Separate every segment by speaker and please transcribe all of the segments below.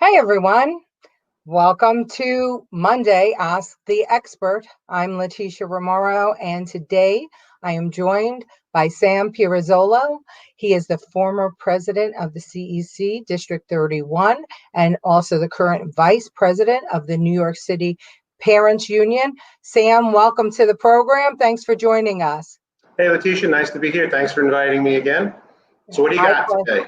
Speaker 1: Hey everyone, welcome to Monday Ask the Expert. I'm Leticia Remauro, and today I am joined by Sam Pirrozolo. He is the former president of the CEC District 31 and also the current vice president of the New York City Parents Union. Sam, welcome to the program. Thanks for joining us.
Speaker 2: Hey Leticia, nice to be here. Thanks for inviting me again. So what do you got today?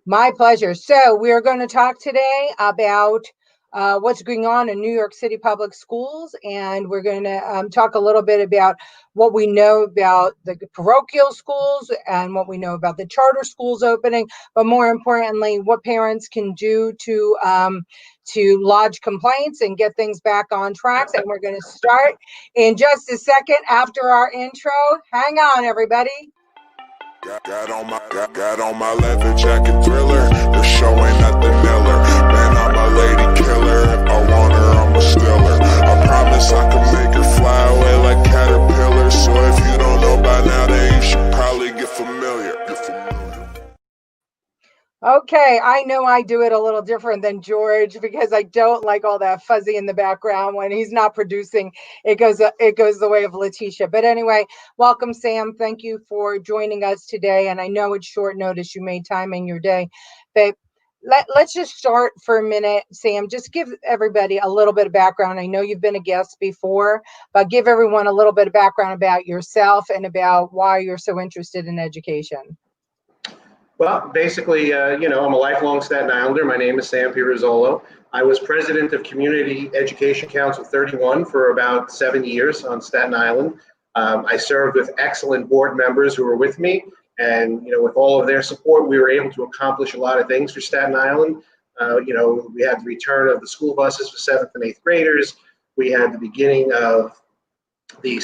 Speaker 1: My pleasure. So we are going to talk today about what's going on in New York City public schools, and we're going to talk a little bit about what we know about the parochial schools and what we know about the charter schools opening, but more importantly, what parents can do to lodge complaints and get things back on track. And we're going to start in just a second after our intro. Hang on, everybody.
Speaker 3: Got on my leather jacket thriller. The show ain't nothing iller. Man, I'm a lady killer. If I want her, I'm a stiller. I promise I can make her fly away like caterpillars. So if you don't know by now, then you should probably get familiar.
Speaker 1: Okay, I know I do it a little different than George because I don't like all that fuzzy in the background when he's not producing. It goes the way of Leticia. But anyway, welcome, Sam. Thank you for joining us today. And I know it's short notice. You made time in your day. But let's just start for a minute, Sam. Just give everybody a little bit of background. I know you've been a guest before, but give everyone a little bit of background about yourself and about why you're so interested in education.
Speaker 2: Well, basically, I'm a lifelong Staten Islander. My name is Sam Pirrozolo. I was president of Community Education Council 31 for about 7 years on Staten Island. I served with excellent board members who were with me, and with all of their support, we were able to accomplish a lot of things for Staten Island. We had the return of the school buses for 7th and 8th graders. We had the beginning of the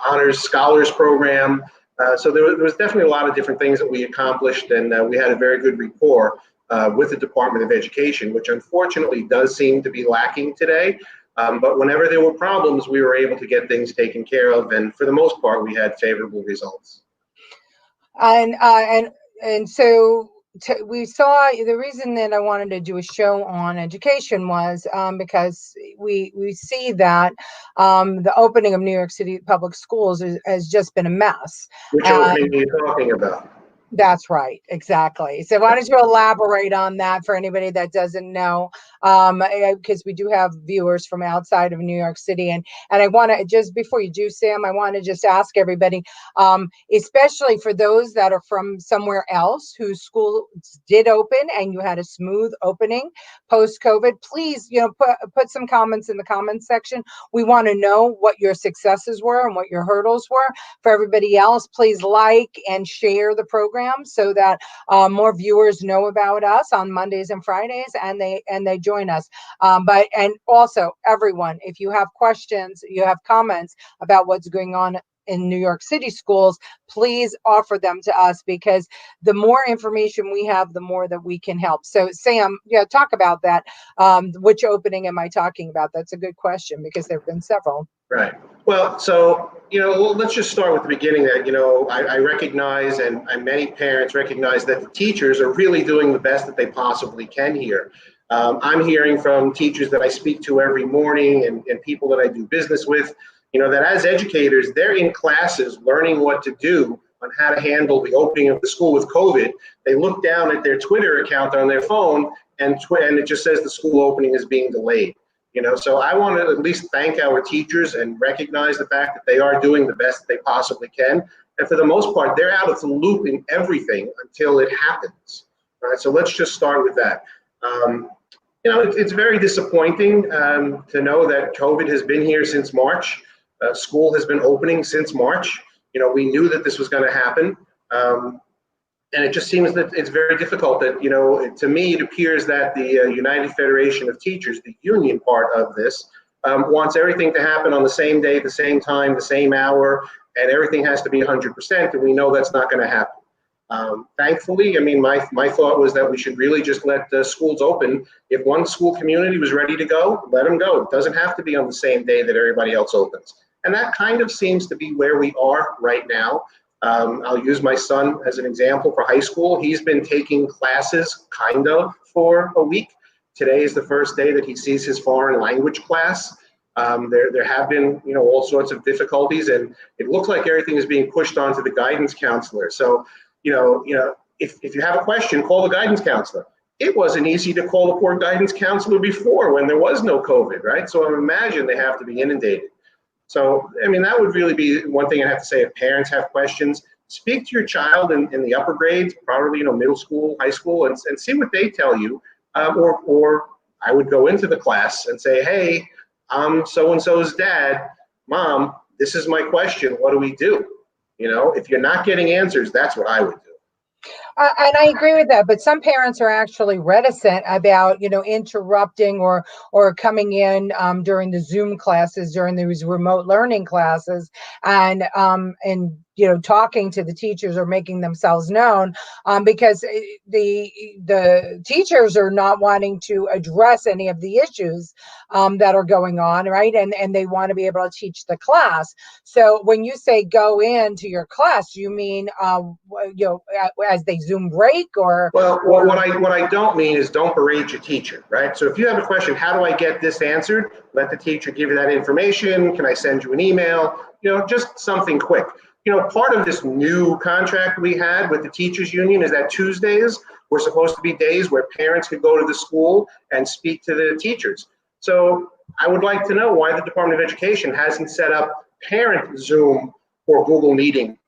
Speaker 2: Honors Scholars Program. So there was definitely a lot of different things that we accomplished, and we had a very good rapport with the Department of Education, which unfortunately does seem to be lacking today. But whenever there were problems, we were able to get things taken care of, and for the most part, we had favorable results.
Speaker 1: And so we saw the reason that I wanted to do a show on education was because we see that the opening of New York City public schools has just been a mess.
Speaker 2: Which opening are you talking about?
Speaker 1: That's right, exactly. So why don't you elaborate on that for anybody that doesn't know, because we do have viewers from outside of New York City. And I want to, just before you do, Sam, I want to just ask everybody, especially for those that are from somewhere else whose schools did open and you had a smooth opening post-COVID, please, put some comments in the comments section. We want to know what your successes were and what your hurdles were. For everybody else, please like and share the program so that more viewers know about us on Mondays and Fridays, and they join us. And also, everyone, if you have questions, you have comments about what's going on in New York City schools, please offer them to us, because the more information we have, the more that we can help. So Sam, talk about that. Which opening am I talking about? That's a good question, because there have been several.
Speaker 2: Right. Well, so, let's just start with the beginning that, I recognize, and many parents recognize, that the teachers are really doing the best that they possibly can here. I'm hearing from teachers that I speak to every morning and people that I do business with, that as educators, they're in classes learning what to do on how to handle the opening of the school with COVID. They look down at their Twitter account on their phone, and it just says the school opening is being delayed. So I want to at least thank our teachers and recognize the fact that they are doing the best they possibly can. And for the most part, they're out of the loop in everything until it happens. All right, so let's just start with that. It's very disappointing to know that COVID has been here since March. School has been opening since March. We knew that this was going to happen. And it just seems that it's very difficult that, to me, it appears that the United Federation of Teachers, the union part of this, wants everything to happen on the same day, the same time, the same hour, and everything has to be 100%, and we know that's not going to happen. Thankfully, my thought was that we should really just let the schools open. If one school community was ready to go, let them go. It doesn't have to be on the same day that everybody else opens. And that kind of seems to be where we are right now. I'll use my son as an example for high school. He's been taking classes kind of for a week. Today is the first day that he sees his foreign language class. There have been, all sorts of difficulties, and it looks like everything is being pushed onto the guidance counselor. So, if you have a question, call the guidance counselor. It wasn't easy to call the poor guidance counselor before when there was no COVID, right? So I imagine they have to be inundated. So, I mean, that would really be one thing I have to say. If parents have questions, speak to your child in the upper grades, probably, middle school, high school, and see what they tell you. Or I would go into the class and say, hey, I'm so-and-so's dad. Mom, this is my question. What do we do? If you're not getting answers, that's what I would do.
Speaker 1: And I agree with that, but some parents are actually reticent about, interrupting or coming in during the Zoom classes, during these remote learning classes, and talking to the teachers or making themselves known, because the teachers are not wanting to address any of the issues that are going on, right? And they want to be able to teach the class. So when you say go into your class, you mean as they Zoom break, or?
Speaker 2: Well, what I don't mean is don't berate your teacher, right? So if you have a question, how do I get this answered? Let the teacher give you that information. Can I send you an email? Just something quick. Part of this new contract we had with the teachers union is that Tuesdays were supposed to be days where parents could go to the school and speak to the teachers. So I would like to know why the Department of Education hasn't set up parent Zoom or Google Meeting,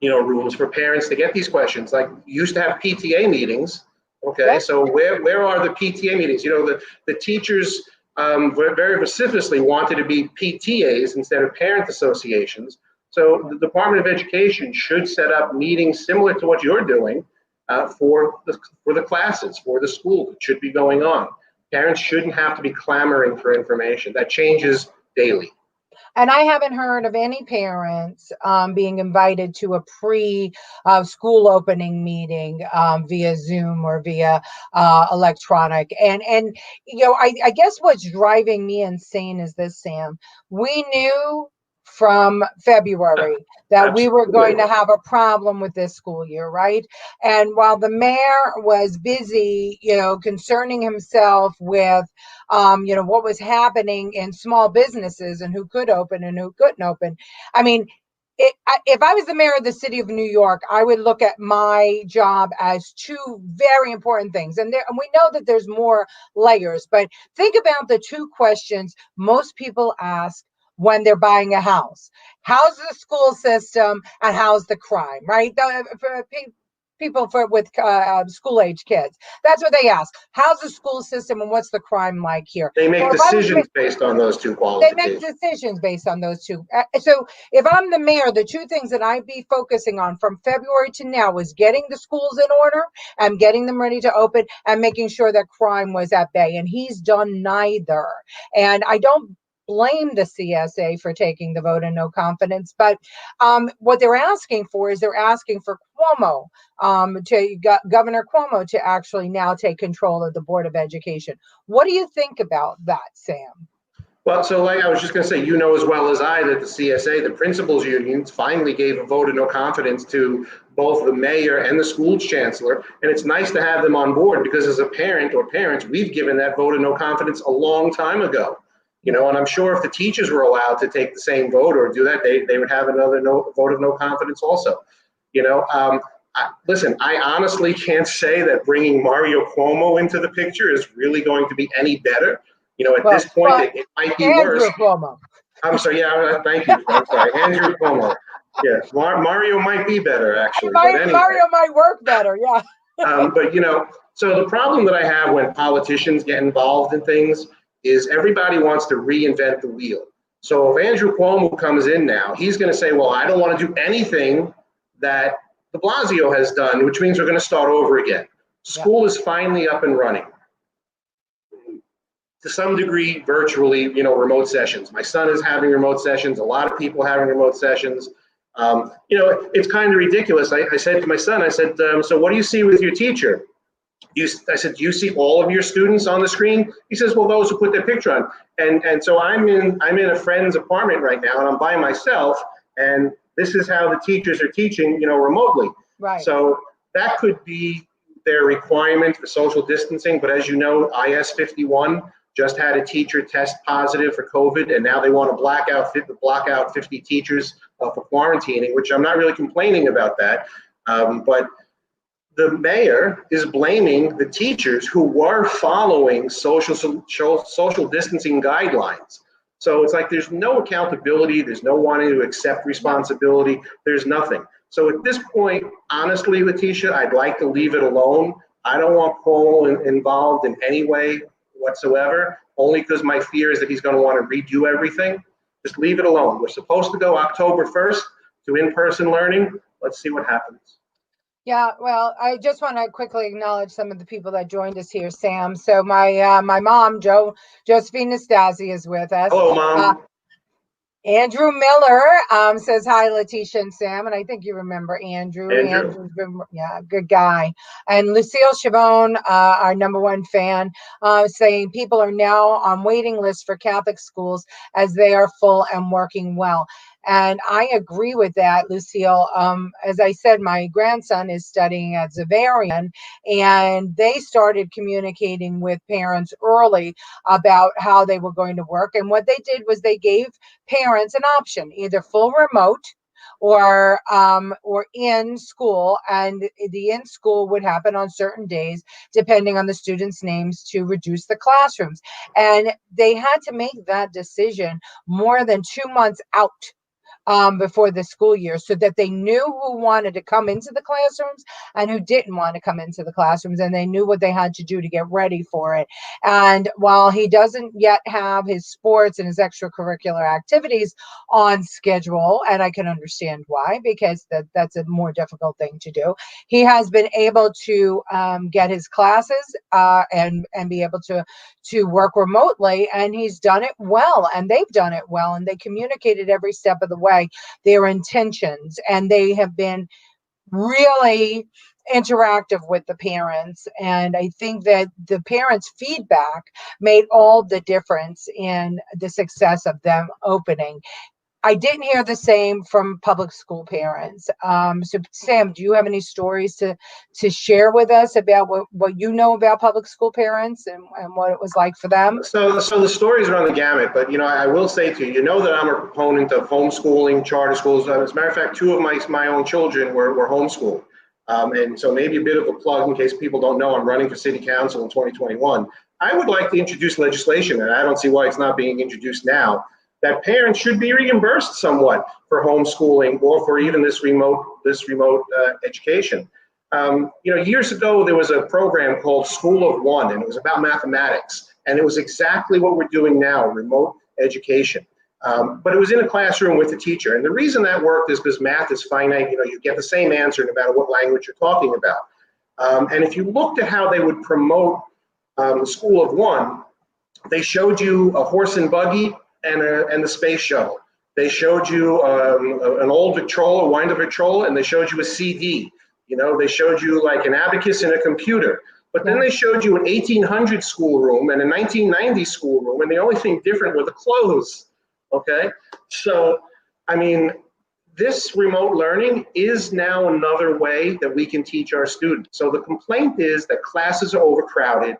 Speaker 2: rooms for parents to get these questions. Like, you used to have PTA meetings. Okay, so where are the PTA meetings? The teachers very vociferously wanted to be PTAs instead of parent associations. So the Department of Education should set up meetings similar to what you're doing for the classes, for the school. It should be going on. Parents shouldn't have to be clamoring for information. That changes daily.
Speaker 1: And I haven't heard of any parents being invited to a pre-school opening meeting via Zoom or via electronic. And I guess what's driving me insane is this, Sam. We knew from February that we were going to have a problem with this school year, right? And while the mayor was busy, concerning himself with, what was happening in small businesses and who could open and who couldn't open. I mean, if I was the mayor of the city of New York, I would look at my job as two very important things. And we know that there's more layers, but think about the two questions most people ask when they're buying a house. How's the school system and how's the crime, right? For people with school age kids, that's what they ask. How's the school system and what's the crime like here?
Speaker 2: They make decisions based on those two qualifications.
Speaker 1: They make decisions based on those two. So if I'm the mayor, the two things that I'd be focusing on from February to now is getting the schools in order and getting them ready to open and making sure that crime was at bay. And he's done neither. And I don't blame the CSA for taking the vote of no confidence, but what they're asking for is they're asking for Cuomo, Governor Cuomo, to actually now take control of the Board of Education. What do you think about that, Sam?
Speaker 2: Well, so like I was just going to say, as well as I, that the CSA, the principals unions, finally gave a vote of no confidence to both the mayor and the school chancellor. And it's nice to have them on board, because as a parent or parents, we've given that vote of no confidence a long time ago. And I'm sure if the teachers were allowed to take the same vote or do that, they would have another vote of no confidence also. Listen, I honestly can't say that bringing Mario Cuomo into the picture is really going to be any better. At this point, it might be worse.
Speaker 1: Cuomo.
Speaker 2: I'm sorry. Yeah, thank you. I'm sorry. Andrew Cuomo. Yeah, Mario might be better, actually.
Speaker 1: Mario might work better, yeah.
Speaker 2: But, so the problem that I have when politicians get involved in things is everybody wants to reinvent the wheel. So if Andrew Cuomo comes in now, he's going to say, well, I don't want to do anything that the Blasio has done, which means we're going to start over again. School is finally up and running. To some degree, virtually, remote sessions. My son is having remote sessions. A lot of people having remote sessions. It's kind of ridiculous. I said to my son, I said, so what do you see with your teacher? I said, do you see all of your students on the screen? He says, well, those who put their picture on. And so I'm in a friend's apartment right now, and I'm by myself, and this is how the teachers are teaching, remotely.
Speaker 1: Right.
Speaker 2: So that could be their requirement for social distancing, but as you know, IS 51 just had a teacher test positive for COVID, and now they want to block out 50 teachers for quarantining, which I'm not really complaining about that. But the mayor is blaming the teachers who were following social distancing guidelines. So it's like there's no accountability, there's no wanting to accept responsibility, there's nothing. So at this point, honestly, Leticia, I'd like to leave it alone. I don't want Paul involved in any way whatsoever, only because my fear is that he's going to want to redo everything. Just leave it alone. We're supposed to go October 1st to in-person learning. Let's see what happens.
Speaker 1: Yeah, well, I just want to quickly acknowledge some of the people that joined us here, Sam. So my mom, Josephine Nastasi, is with us.
Speaker 2: Hello, Mom.
Speaker 1: Andrew Miller says hi, Leticia and Sam, and I think you remember Andrew. Andrew's been, yeah, good guy. And Lucille Chavone, our #1 fan, saying people are now on waiting lists for Catholic schools as they are full and working well. And I agree with that, Lucille. As I said, my grandson is studying at Xaverian, and they started communicating with parents early about how they were going to work. And what they did was they gave parents an option, either full remote or in school, and the in school would happen on certain days depending on the students' names to reduce the classrooms. And they had to make that decision more than 2 months out before the school year, so that they knew who wanted to come into the classrooms and who didn't want to come into the classrooms, and they knew what they had to do to get ready for it. And while he doesn't yet have his sports and his extracurricular activities on schedule, and I can understand why, because that's a more difficult thing to do, he has been able to get his classes and be able to work remotely, and he's done it well, and they've done it well, and they communicated every step of the way their intentions, and they have been really interactive with the parents. And I think that the parents' feedback made all the difference in the success of them opening. I didn't hear the same from public school parents. So Sam, do you have any stories to share with us about what you know about public school parents and what it was like for them?
Speaker 2: So the stories are on the gamut, but I will say to you, that I'm a proponent of homeschooling, charter schools. As a matter of fact, 2 of my own children were homeschooled. And so maybe a bit of a plug in case people don't know, I'm running for city council in 2021. I would like to introduce legislation, and I don't see why it's not being introduced now, that parents should be reimbursed somewhat for homeschooling or for even this remote education. Years ago, there was a program called School of One, and it was about mathematics. And it was exactly what we're doing now, remote education. But it was in a classroom with the teacher. And the reason that worked is because math is finite. You get the same answer no matter what language you're talking about. And if you looked at how they would promote the School of One, they showed you a horse and buggy and the space shuttle. They showed you an old Victrola, a wind-up Victrola, and they showed you a CD. They showed you like an abacus and a computer. But then they showed you an 1800 schoolroom and a 1990 schoolroom, and the only thing different were the clothes. Okay? So, this remote learning is now another way that we can teach our students. So the complaint is that classes are overcrowded.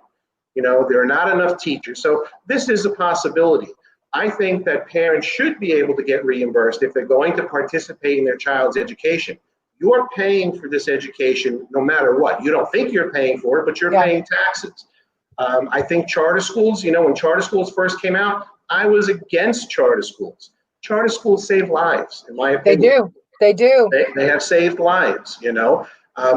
Speaker 2: There are not enough teachers. So this is a possibility. I think that parents should be able to get reimbursed if they're going to participate in their child's education. You're paying for this education no matter what. You don't think you're paying for it, but you're paying taxes. I think charter schools, when charter schools first came out, I was against charter schools. Charter schools save lives, in my opinion.
Speaker 1: They do.
Speaker 2: They have saved lives,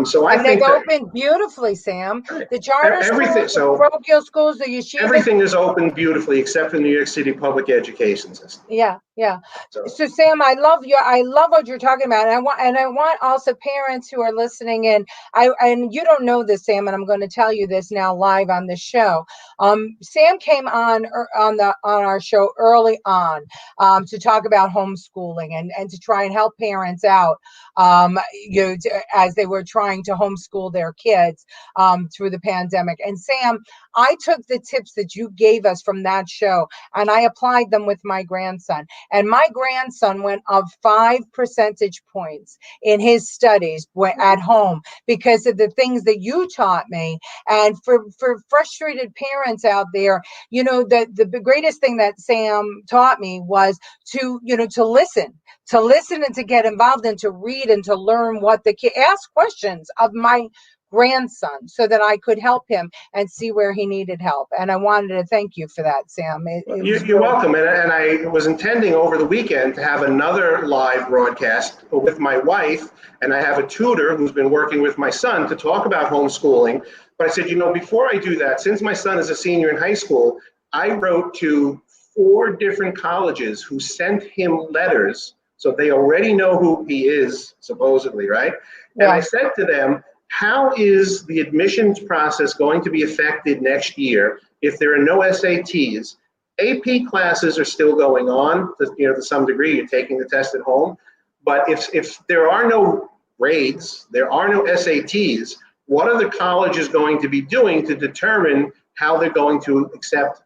Speaker 2: So I think
Speaker 1: they've opened beautifully, Sam. The charter schools, the parochial schools, the yeshivas.
Speaker 2: Everything is opened beautifully except for the New York City public education system.
Speaker 1: Yeah. So Sam, I love what you're talking about, and I want also parents who are listening in. And you don't know this, Sam, and I'm going to tell you this now live on the show. Sam came on our show early on to talk about homeschooling and to try and help parents out, as they were trying to homeschool their kids through the pandemic. And Sam, I took the tips that you gave us from that show and I applied them with my grandson. And my grandson went up 5 percentage points in his studies at home because of the things that you taught me. And for frustrated parents out there, you know, the greatest thing that Sam taught me was to, you know, to listen and to get involved and to read and to learn what the kid, ask questions of my grandson so that I could help him and see where he needed help. And I wanted to thank you for that, Sam.
Speaker 2: You're welcome. And I was intending over the weekend to have another live broadcast with my wife, and I have a tutor who's been working with my son to talk about homeschooling. But I said, you know, before I do that, since my son is a senior in high school, I wrote to 4 different colleges who sent him letters, so they already know who he is, supposedly, right? And I said to them, how is the admissions process going to be affected next year if there are no SATs? AP classes are still going on, to some degree. You're taking the test at home. But if there are no grades, there are no SATs, what are the colleges going to be doing to determine how they're going to accept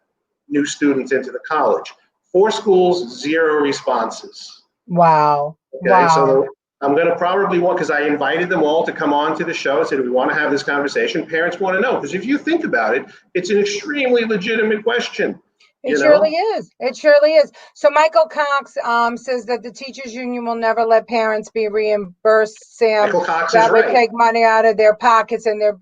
Speaker 2: new students into the college? 4 schools, 0 responses.
Speaker 1: Wow.
Speaker 2: Okay,
Speaker 1: wow.
Speaker 2: So I'm going to probably want, because I invited them all to come on to the show. I said, we want to have this conversation. Parents want to know, because if you think about it, it's an extremely legitimate question.
Speaker 1: It surely is. It surely is. So Michael Cox says that the teachers union will never let parents be reimbursed, Sam.
Speaker 2: Michael Cox
Speaker 1: that
Speaker 2: is
Speaker 1: would
Speaker 2: right.
Speaker 1: take money out of their pockets and their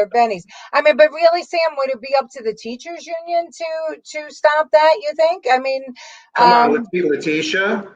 Speaker 1: bennies. I mean, but really, Sam, would it be up to the teachers union to stop that, you think? I mean,
Speaker 2: come on, Leticia,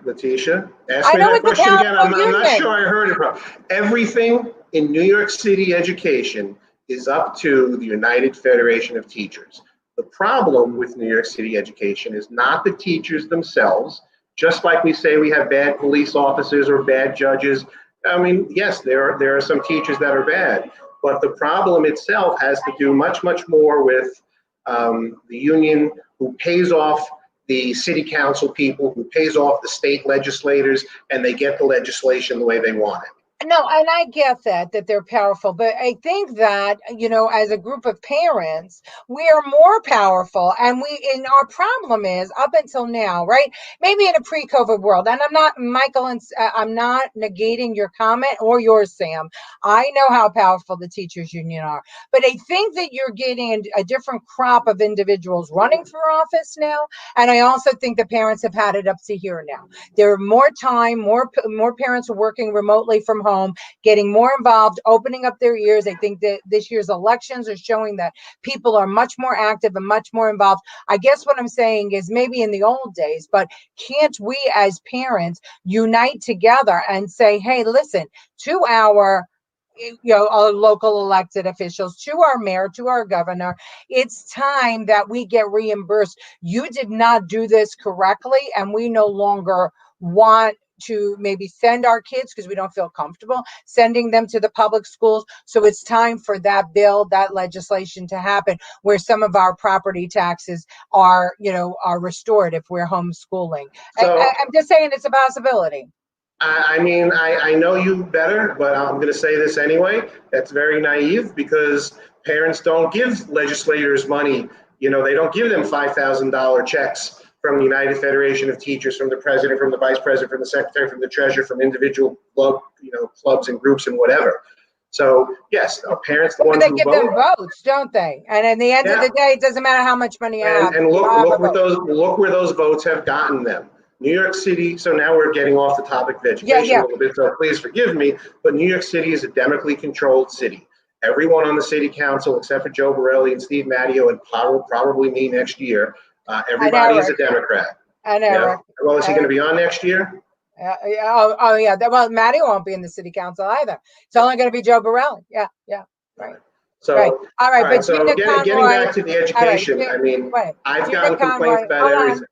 Speaker 2: ask me that question again. I'm not sure I heard it wrong. Everything in New York City education is up to the United Federation of Teachers. The problem with New York City education is not the teachers themselves. Just like we say we have bad police officers or bad judges. I mean, yes, there are some teachers that are bad, but the problem itself has to do much more with the union, who pays off the city council people, who pays off the state legislators, and they get the legislation the way they want it.
Speaker 1: No, and I get that they're powerful, but I think that, you know, as a group of parents, we are more powerful, and our problem is up until now, right? Maybe in a pre-COVID world, and I'm not, Michael, and I'm not negating your comment or yours, Sam. I know how powerful the teachers union are, but I think that you're getting a different crop of individuals running for office now, and I also think the parents have had it up to here now. There are more time, more parents are working remotely from home, getting more involved, opening up their ears. I think that this year's elections are showing that people are much more active and much more involved. I guess what I'm saying is maybe in the old days, but can't we as parents unite together and say, hey, listen, to our local elected officials, to our mayor, to our governor, it's time that we get reimbursed. You did not do this correctly, and we no longer want to maybe send our kids, because we don't feel comfortable sending them to the public schools. So it's time for that bill, that legislation to happen, where some of our property taxes are restored if we're homeschooling. So, I'm just saying it's a possibility.
Speaker 2: I mean, I know you better, but I'm going to say this anyway. That's very naive, because parents don't give legislators money. You know, they don't give them $5,000 checks from the United Federation of Teachers, from the president, from the vice president, from the secretary, from the treasurer, from individual clubs and groups and whatever. So yes, our parents, the ones who vote. They give them
Speaker 1: votes, don't they? And in the end of the day, it doesn't matter how much money you have.
Speaker 2: And look where those votes have gotten them. New York City, so now we're getting off the topic of education a little bit, so please forgive me, but New York City is a democratically controlled city. Everyone on the city council, except for Joe Borelli and Steve Matteo, and probably me next year, everybody is a Democrat.
Speaker 1: I know.
Speaker 2: Yeah? Well, is he going to be on next year?
Speaker 1: Oh yeah. Well, Matteo won't be in the city council either. It's only going to be Joe Borelli. Yeah. Right.
Speaker 2: So,
Speaker 1: right. All right. But
Speaker 2: so getting back to the education, I mean, I've got a complaint about everything.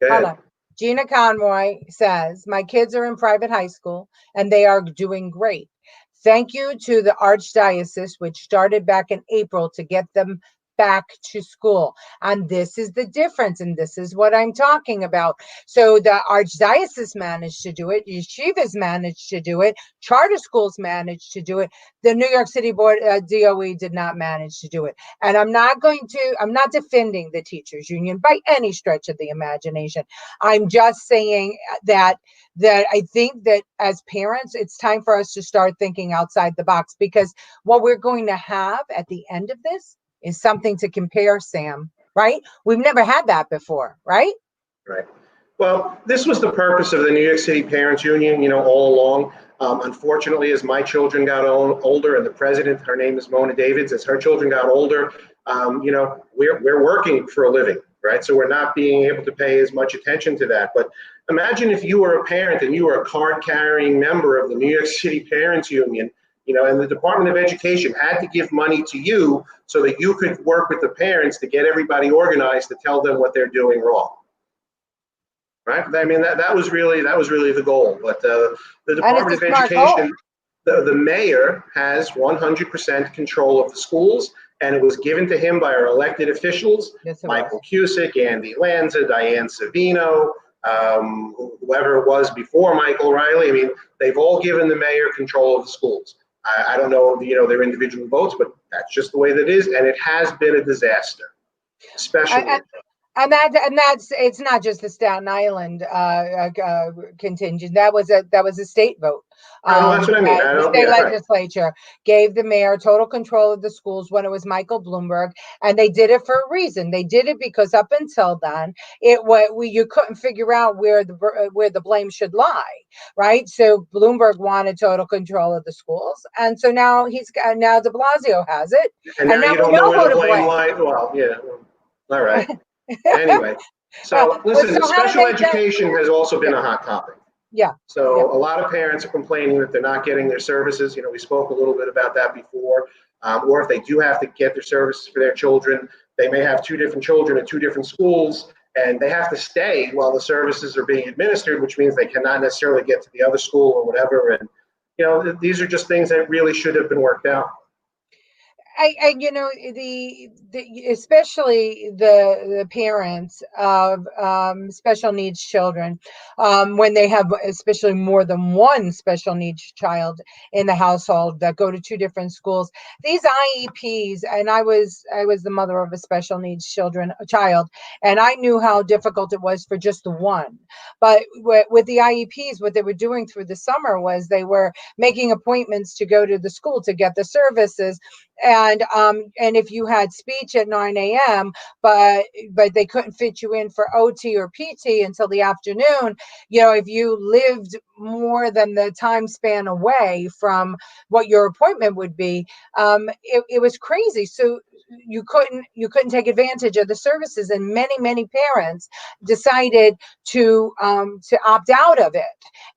Speaker 1: Hold on. Gina Conroy says, my kids are in private high school and they are doing great. Thank you to the Archdiocese, which started back in April to get them back to school. And this is the difference, and this is what I'm talking about. So the archdiocese managed to do it, yeshivas managed to do it, charter schools managed to do it. The New York City Board, DOE, did not manage to do it. And I'm not defending the teachers union by any stretch of the imagination. I'm just saying that I think that as parents, it's time for us to start thinking outside the box, because what we're going to have at the end of this is something to compare, Sam, right? We've never had that before, right?
Speaker 2: Right. Well, this was the purpose of the New York City Parents Union, all along. Unfortunately, as my children got older, and the president, her name is Mona Davids, as her children got older, we're working for a living, right? So we're not being able to pay as much attention to that. But imagine if you were a parent and you were a card-carrying member of the New York City Parents Union, and the Department of Education had to give money to you so that you could work with the parents to get everybody organized to tell them what they're doing wrong. Right? I mean, that was really the goal. But the Department of Education, the mayor has 100% control of the schools, and it was given to him by our elected officials, Michael Cusick, Andy Lanza, Diane Savino, whoever it was before Michael Riley. I mean, they've all given the mayor control of the schools. I don't know, their individual votes, but that's just the way that it is, and it has been a disaster, especially.
Speaker 1: And that's it's not just the Staten Island contingent. That was a state vote.
Speaker 2: That's what I mean.
Speaker 1: The state legislature gave the mayor total control of the schools when it was Michael Bloomberg, and they did it for a reason. They did it because up until then, you couldn't figure out where the blame should lie, right? So Bloomberg wanted total control of the schools, and so now now De Blasio has it,
Speaker 2: and now you don't know where the blame lies. Well, yeah, all right. Anyway, so listen, special education has also been a hot topic.
Speaker 1: Yeah.
Speaker 2: So a lot of parents are complaining that they're not getting their services. We spoke a little bit about that before. Or if they do have to get their services for their children, they may have two different children at two different schools, and they have to stay while the services are being administered, which means they cannot necessarily get to the other school or whatever. And these are just things that really should have been worked out.
Speaker 1: Especially the parents of special needs children, when they have especially more than one special needs child in the household that go to two different schools, these IEPs, and I was the mother of a special needs child, and I knew how difficult it was for just the one. But with the IEPs, what they were doing through the summer was they were making appointments to go to the school to get the services. And if you had speech at 9 a.m., but they couldn't fit you in for OT or PT until the afternoon, if you lived more than the time span away from what your appointment would be, it was crazy. So you couldn't take advantage of the services, and many parents decided to opt out of it.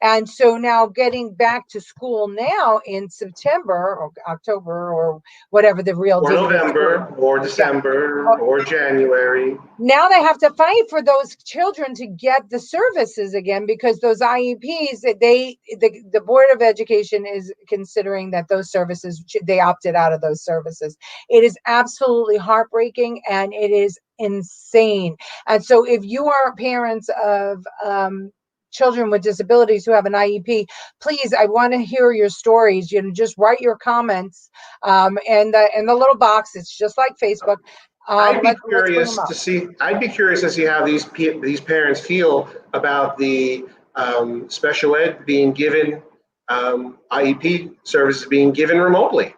Speaker 1: And so now getting back to school now in September or October or whatever the real
Speaker 2: or November or December or January.
Speaker 1: Now they have to fight for those children to get the services again, because those IEPs, the Board of Education is considering that those services, they opted out of those services. It is absolutely heartbreaking, and it is insane. And so if you are parents of children with disabilities who have an IEP, please, I want to hear your stories. Just write your comments in the little box. It's just like Facebook.
Speaker 2: I'd be curious to see how these parents feel about the special ed being given, IEP services being given remotely.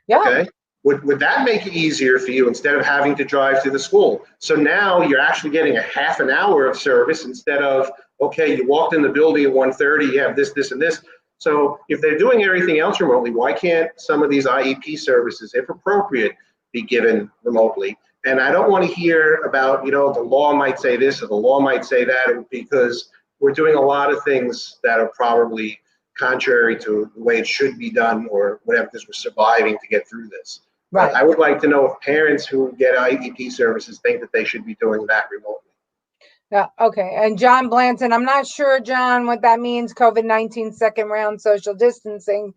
Speaker 1: Yeah.
Speaker 2: Okay. Would that make it easier for you instead of having to drive to the school? So now you're actually getting a half an hour of service instead of, okay, you walked in the building at 1:30, you have this, and this. So if they're doing everything else remotely, why can't some of these IEP services, if appropriate, be given remotely? And I don't want to hear about, the law might say this or the law might say that, because we're doing a lot of things that are probably contrary to the way it should be done or whatever, because we're surviving to get through this.
Speaker 1: Right.
Speaker 2: I would like to know if parents who get IEP services think that they should be doing that remotely.
Speaker 1: Yeah, okay. And John Blanton, I'm not sure, John, what that means. COVID-19 second round social distancing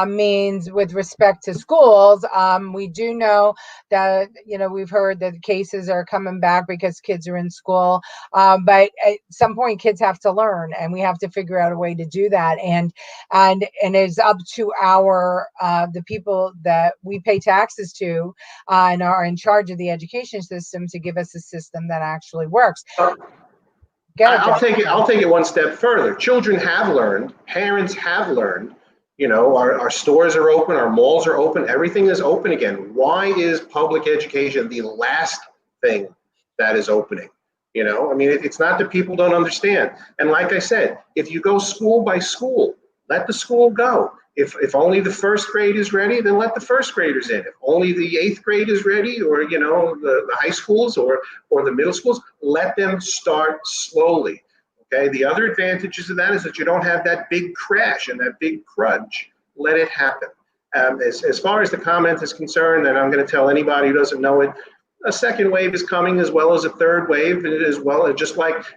Speaker 1: means with respect to schools. We do know that, we've heard that cases are coming back because kids are in school. But at some point, kids have to learn, and we have to figure out a way to do that. And it's up to the people that we pay taxes to and are in charge of the education system to give us a system that actually works.
Speaker 2: I'll take it one step further. Children have learned, parents have learned, our stores are open, our malls are open, everything is open again. Why is public education the last thing that is opening? It's not that people don't understand. And like I said, if you go school by school, let the school go. If only the first grade is ready, then let the first graders in. If only the eighth grade is ready, or the high schools or the middle schools, let them start slowly. Okay. The other advantages of that is that you don't have that big crash and that big crunch. Let it happen. As far as the comment is concerned, and I'm going to tell anybody who doesn't know it, a second wave is coming as well as a third wave, as well as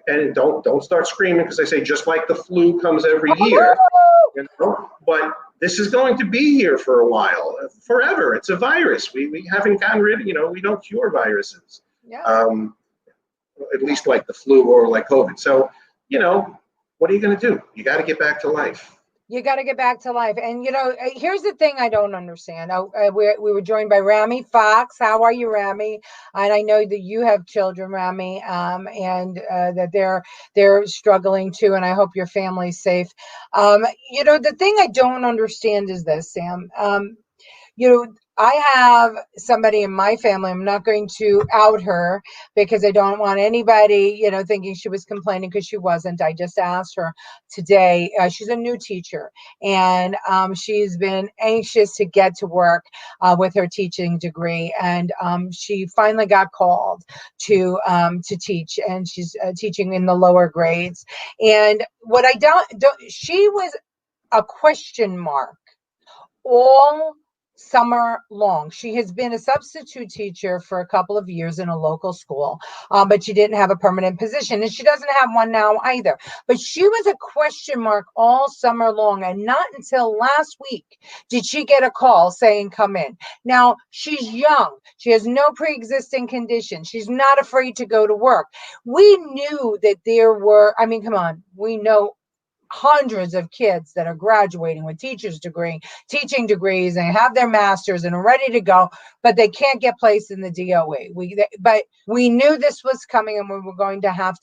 Speaker 2: and don't start screaming because I say just like the flu comes every year, but this is going to be here for a while, forever. It's a virus. We haven't gotten rid of, we don't cure viruses, at least like the flu or like COVID. So, what are you going to do? You got to get back to life.
Speaker 1: You got to get back to life. And, here's the thing I don't understand. We were joined by Rami Fox. How are you, Rami? And I know that you have children, Rami, and that they're struggling too. And I hope your family's safe. The thing I don't understand is this, Sam. I have somebody in my family. I'm not going to out her because I don't want anybody, thinking she was complaining, because she wasn't. I just asked her today. She's a new teacher, and she's been anxious to get to work with her teaching degree. And she finally got called to teach, and she's teaching in the lower grades. And what I don't, she was a question mark all summer long. She has been a substitute teacher for a couple of years in a local school, but she didn't have a permanent position, and she doesn't have one now either. But she was a question mark all summer long, and not until last week did she get a call saying, come in. Now, she's young. She has no pre-existing condition. She's not afraid to go to work. We knew that there were, come on, we know hundreds of kids that are graduating with teaching degrees, and have their masters and are ready to go, but they can't get placed in the DOE. But we knew this was coming, and we were going to have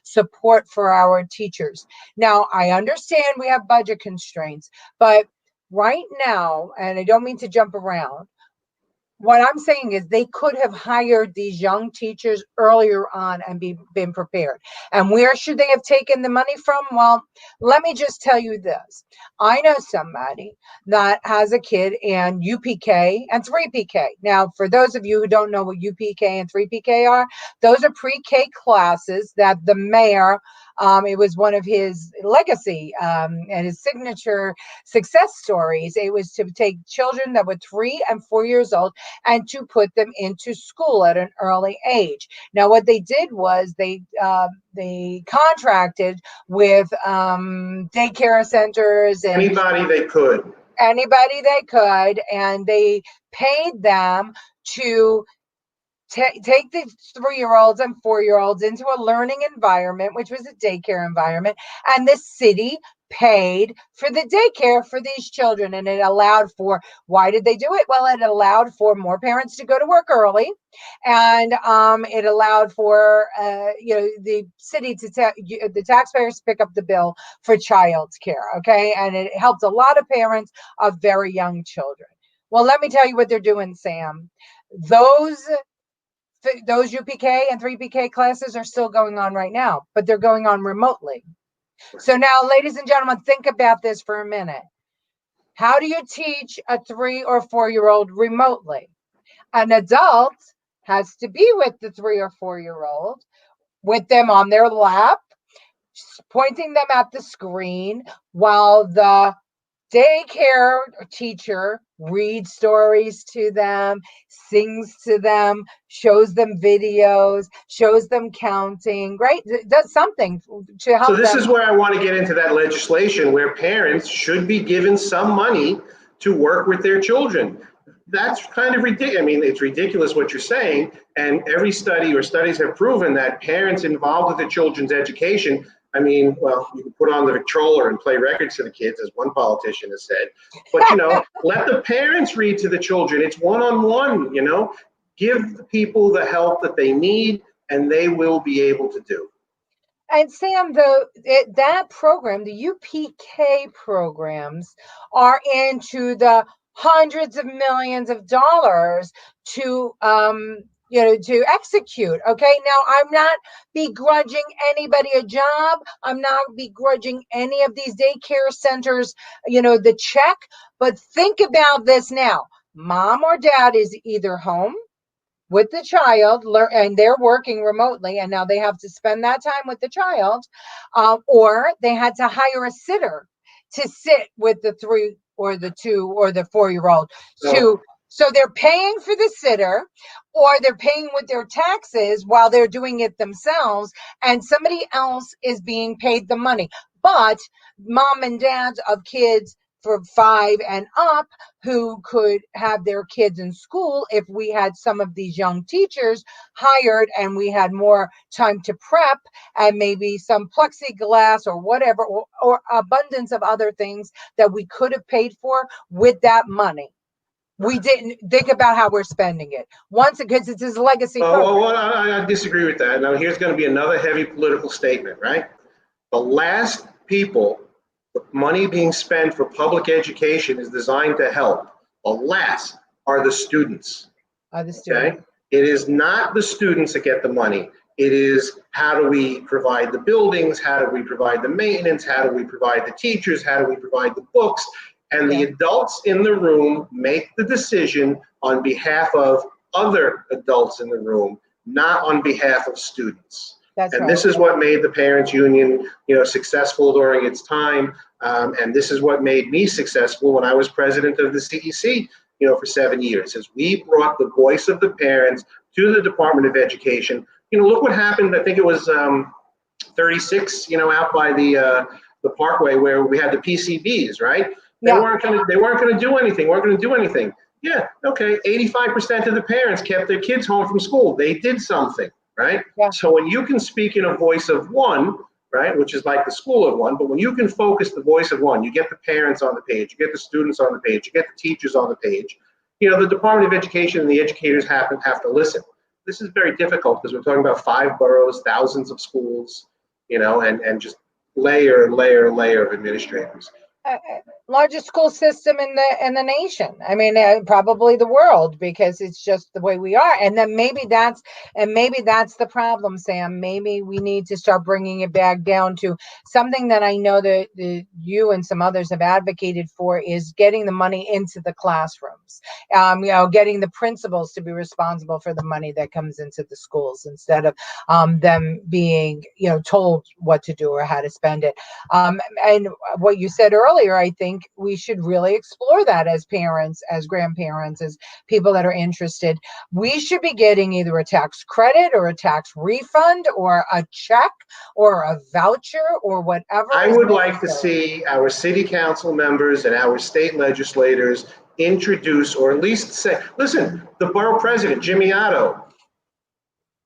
Speaker 1: support for our teachers. Now, I understand we have budget constraints, but right now, and I don't mean to jump around, what I'm saying is they could have hired these young teachers earlier on and been prepared. And where should they have taken the money from? Well, let me just tell you this. I know somebody that has a kid in UPK and 3PK. Now, for those of you who don't know what UPK and 3PK are, those are pre-K classes that the mayor, it was one of his legacy and his signature success stories. It was to take children that were 3 and 4 years old and to put them into school at an early age. Now, what they did was they contracted with daycare centers and
Speaker 2: anybody they could,
Speaker 1: and they paid them to take the 3-year-olds and 4-year-olds into a learning environment, which was a daycare environment, and the city paid for the daycare for these children. And it allowed for, why did they do it? Well, it allowed for more parents to go to work early, and it allowed for the city the taxpayers to pick up the bill for child care. Okay, and it helped a lot of parents of very young children. Well, let me tell you what they're doing, Sam. Those UPK and 3PK classes are still going on right now, but they're going on remotely. So now, ladies and gentlemen, think about this for a minute. How do you teach a 3 or 4-year-old remotely? An adult has to be with the 3 or 4-year-old, with them on their lap, pointing them at the screen, while the daycare teacher reads stories to them, sings to them, shows them videos, shows them counting, right? Does something to help
Speaker 2: So this
Speaker 1: them.
Speaker 2: is where I want to get into that legislation where parents should be given some money to work with their children. That's kind of ridiculous. I mean, it's ridiculous what you're saying. And every study or studies have proven that parents involved with their children's education, I mean, well, you can put on the Victrola and play records to the kids, as one politician has said. But, let the parents read to the children. It's one-on-one, give the people the help that they need, and they will be able to do.
Speaker 1: And Sam, that program, the UPK programs, are into the hundreds of millions of dollars to to execute. Okay, now I'm not begrudging anybody a job. I'm not begrudging any of these daycare centers, the check. But think about this now: mom or dad is either home with the child, and they're working remotely, and now they have to spend that time with the child, or they had to hire a sitter to sit with the 3 or the 2 or the 4-year-old. So they're paying for the sitter, or they're paying with their taxes while they're doing it themselves, and somebody else is being paid the money. But mom and dads of kids for 5 and up who could have their kids in school, if we had some of these young teachers hired and we had more time to prep and maybe some plexiglass or whatever, or abundance of other things that we could have paid for with that money. We didn't think about how we're spending it. Once, because it's his legacy program.
Speaker 2: Well, I disagree with that. Now, here's going to be another heavy political statement, right? The last people, the money being spent for public education is designed to help. The last are the students. Okay? It is not the students that get the money. It is, how do we provide the buildings? How do we provide the maintenance? How do we provide the teachers? How do we provide the books? And the adults in the room make the decision on behalf of other adults in the room, not on behalf of students. This is what made the parents' union, successful during its time. And this is what made me successful when I was president of the CEC, for 7 years, as we brought the voice of the parents to the Department of Education. Look what happened. I think it was 36, out by the Parkway, where we had the PCBs, right? They weren't going to do anything. Yeah, okay. 85% of the parents kept their kids home from school. They did something, right? Yeah. So when you can speak in a voice of one, right, which is like the school of one, but when you can focus the voice of one, you get the parents on the page, you get the students on the page, you get the teachers on the page. The Department of Education and the educators have to listen. This is very difficult because we're talking about 5 boroughs, thousands of schools, and just layer and layer and layer of administrators.
Speaker 1: Largest school system in the nation. I mean, probably the world, because it's just the way we are. And then maybe that's the problem, Sam. Maybe we need to start bringing it back down to something that I know that you and some others have advocated for, is getting the money into the classrooms. Getting the principals to be responsible for the money that comes into the schools, instead of them being told what to do or how to spend it. And what you said earlier, I think we should really explore that as parents, as grandparents, as people that are interested. We should be getting either a tax credit or a tax refund or a check or a voucher or whatever.
Speaker 2: I would like to see our city council members and our state legislators introduce, or at least say, listen, the borough president, Jimmy Otto.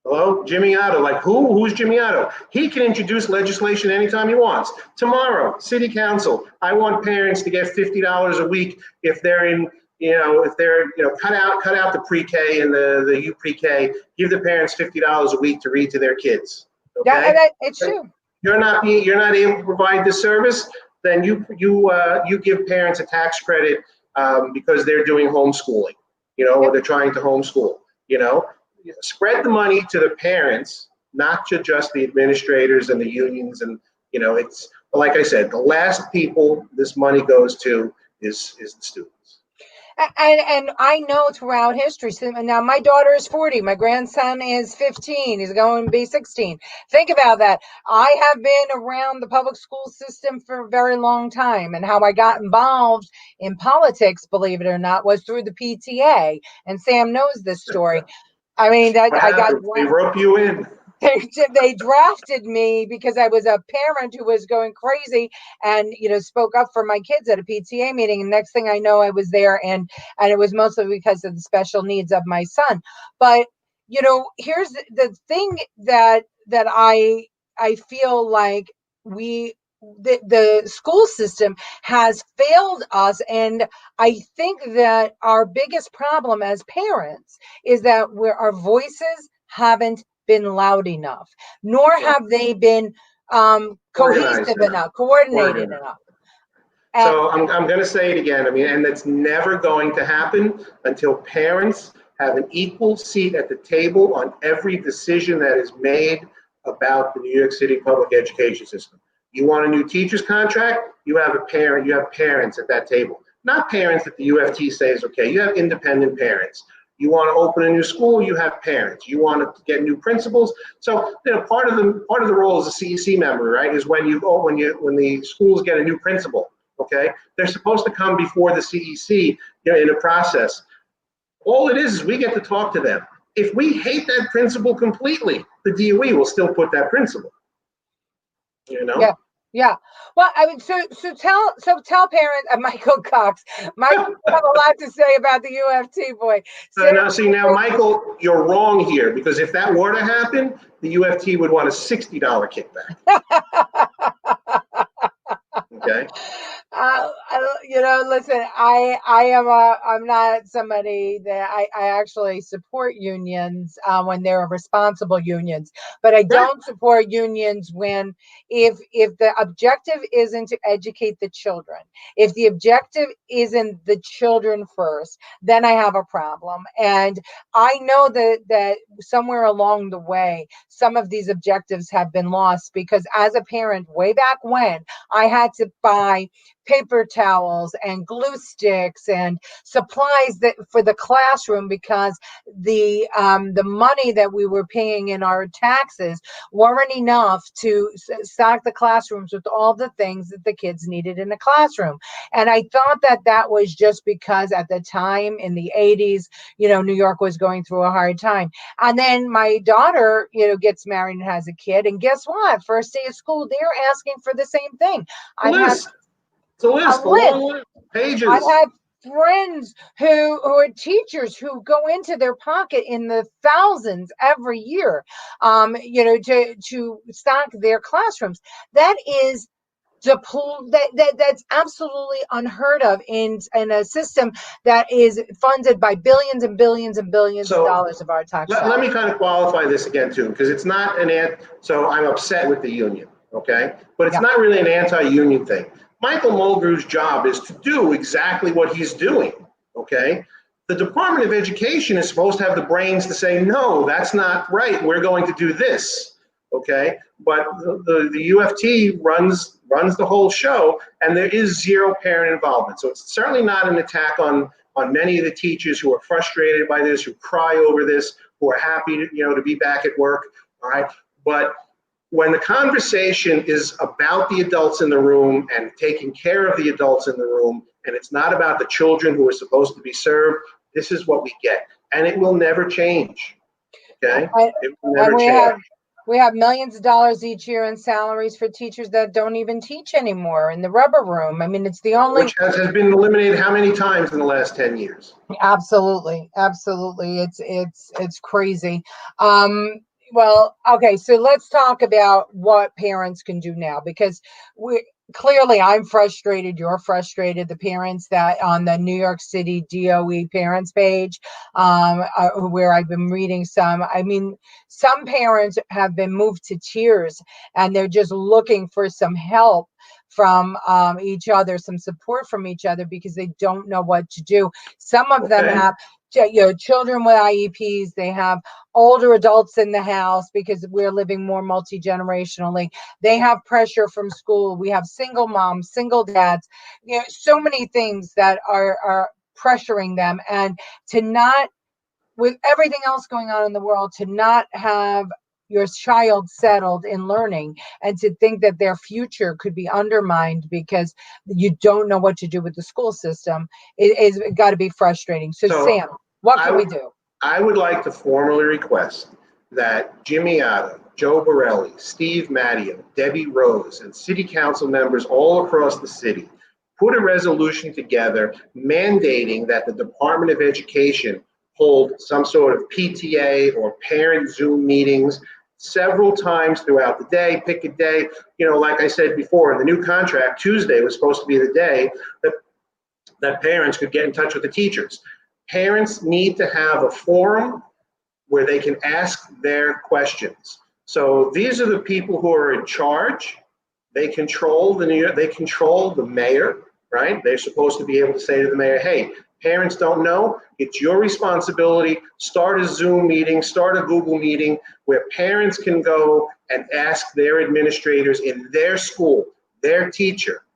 Speaker 2: Hello, Jimmy Otto. Like who's Jimmy Otto? He can introduce legislation anytime he wants. Tomorrow, city council, I want parents to get $50 a week if they're in, cut out the pre-K and the U-pre-K, give the parents $50 a week to read to their kids. Okay?
Speaker 1: Yeah, it's true.
Speaker 2: You're not able to provide this service, then you give parents a tax credit because they're doing homeschooling, or they're trying to homeschool, Spread the money to the parents, not to just the administrators and the unions. And, it's, like I said, the last people this money goes to is the students.
Speaker 1: And I know throughout history. So now my daughter is 40. My grandson is 15. He's going to be 16. Think about that. I have been around the public school system for a very long time, and how I got involved in politics, believe it or not, was through the PTA. And Sam knows this story. I mean, that
Speaker 2: What
Speaker 1: I got.
Speaker 2: happened? They rope you in.
Speaker 1: They drafted me because I was a parent who was going crazy and, spoke up for my kids at a PTA meeting. And next thing I know, I was there, and it was mostly because of the special needs of my son. But, here's the thing that I feel like the school system has failed us. And I think that our biggest problem as parents is that our voices haven't been loud enough, nor have they been cohesive enough, coordinated enough.
Speaker 2: So I'm going to say it again. I mean, and that's never going to happen until parents have an equal seat at the table on every decision that is made about the New York City public education system. You want a new teacher's contract? You have parents at that table, not parents that the UFT says, okay, you have independent parents. You want to open a new school, you have parents. You want to get new principals. So, part of the role as a CEC member, right, is when the schools get a new principal, okay, they're supposed to come before the CEC, in a process. All it is we get to talk to them. If we hate that principal completely, the DOE will still put that principal.
Speaker 1: Yeah. Well, I mean, so tell parents, Michael Cox. Michael have a lot to say about the UFT boy.
Speaker 2: Now, Michael, you're wrong here, because if that were to happen, the UFT would want a $60 kickback. Okay.
Speaker 1: Listen, I'm not somebody that I actually support unions when they're responsible unions, but I don't support unions if the objective isn't to educate the children, if the objective isn't the children first, then I have a problem. And I know that somewhere along the way, some of these objectives have been lost, because as a parent, way back when, I had to buy paper towels and glue sticks and supplies for the classroom, because the money that we were paying in our taxes weren't enough to stock the classrooms with all the things that the kids needed in the classroom. And I thought that was just because at the time in the 80s, New York was going through a hard time. And then my daughter, gets married and has a kid. And guess what? First day of school, they're asking for the same thing.
Speaker 2: It's a long pages.
Speaker 1: I have friends who are teachers who go into their pocket in the thousands every year, to stock their classrooms. That is that's absolutely unheard of in a system that is funded by billions and billions and billions of dollars of our tax dollars.
Speaker 2: Let me kind of qualify this again too, because it's not so I'm upset with the union, okay? But it's not really an anti-union thing. Michael Mulgrew's job is to do exactly what he's doing, okay? The Department of Education is supposed to have the brains to say, no, that's not right, we're going to do this, okay? But the UFT runs the whole show, and there is zero parent involvement. So it's certainly not an attack on many of the teachers who are frustrated by this, who cry over this, who are happy to be back at work, all right? But when the conversation is about the adults in the room and taking care of the adults in the room, and it's not about the children who are supposed to be served, this is what we get. And it will never change, okay? It will never change.
Speaker 1: We have millions of dollars each year in salaries for teachers that don't even teach anymore in the rubber room. I mean, it's the only...
Speaker 2: Which has been eliminated how many times in the last 10 years?
Speaker 1: Absolutely. It's crazy. Well, okay, so let's talk about what parents can do now, because clearly I'm frustrated, you're frustrated, the parents that on the New York City DOE parents page, where I've been reading some parents have been moved to tears, and they're just looking for some help from each other, some support from each other, because they don't know what to do. Some of them have children with IEPs. They have older adults in the house because we're living more multi-generationally. They have pressure from school. We have single moms, single dads, so many things that are pressuring them, and to not, with everything else going on in the world, to not have your child settled in learning, and to think that their future could be undermined because you don't know what to do with the school system, it's got to be frustrating. So Sam, what can we do?
Speaker 2: I would like to formally request that Jimmy Otta, Joe Borelli, Steve Mattio, Debbie Rose, and city council members all across the city put a resolution together mandating that the Department of Education hold some sort of PTA or parent Zoom meetings several times throughout the day. Pick a day, like I said before, in the new contract, Tuesday was supposed to be the day that parents could get in touch with the teachers. Parents need to have a forum where they can ask their questions. So these are the people who are in charge. They control the mayor, right? They're supposed to be able to say to the mayor, hey, parents don't know, it's your responsibility. Start a Zoom meeting, start a Google meeting where parents can go and ask their administrators in their school, their teacher,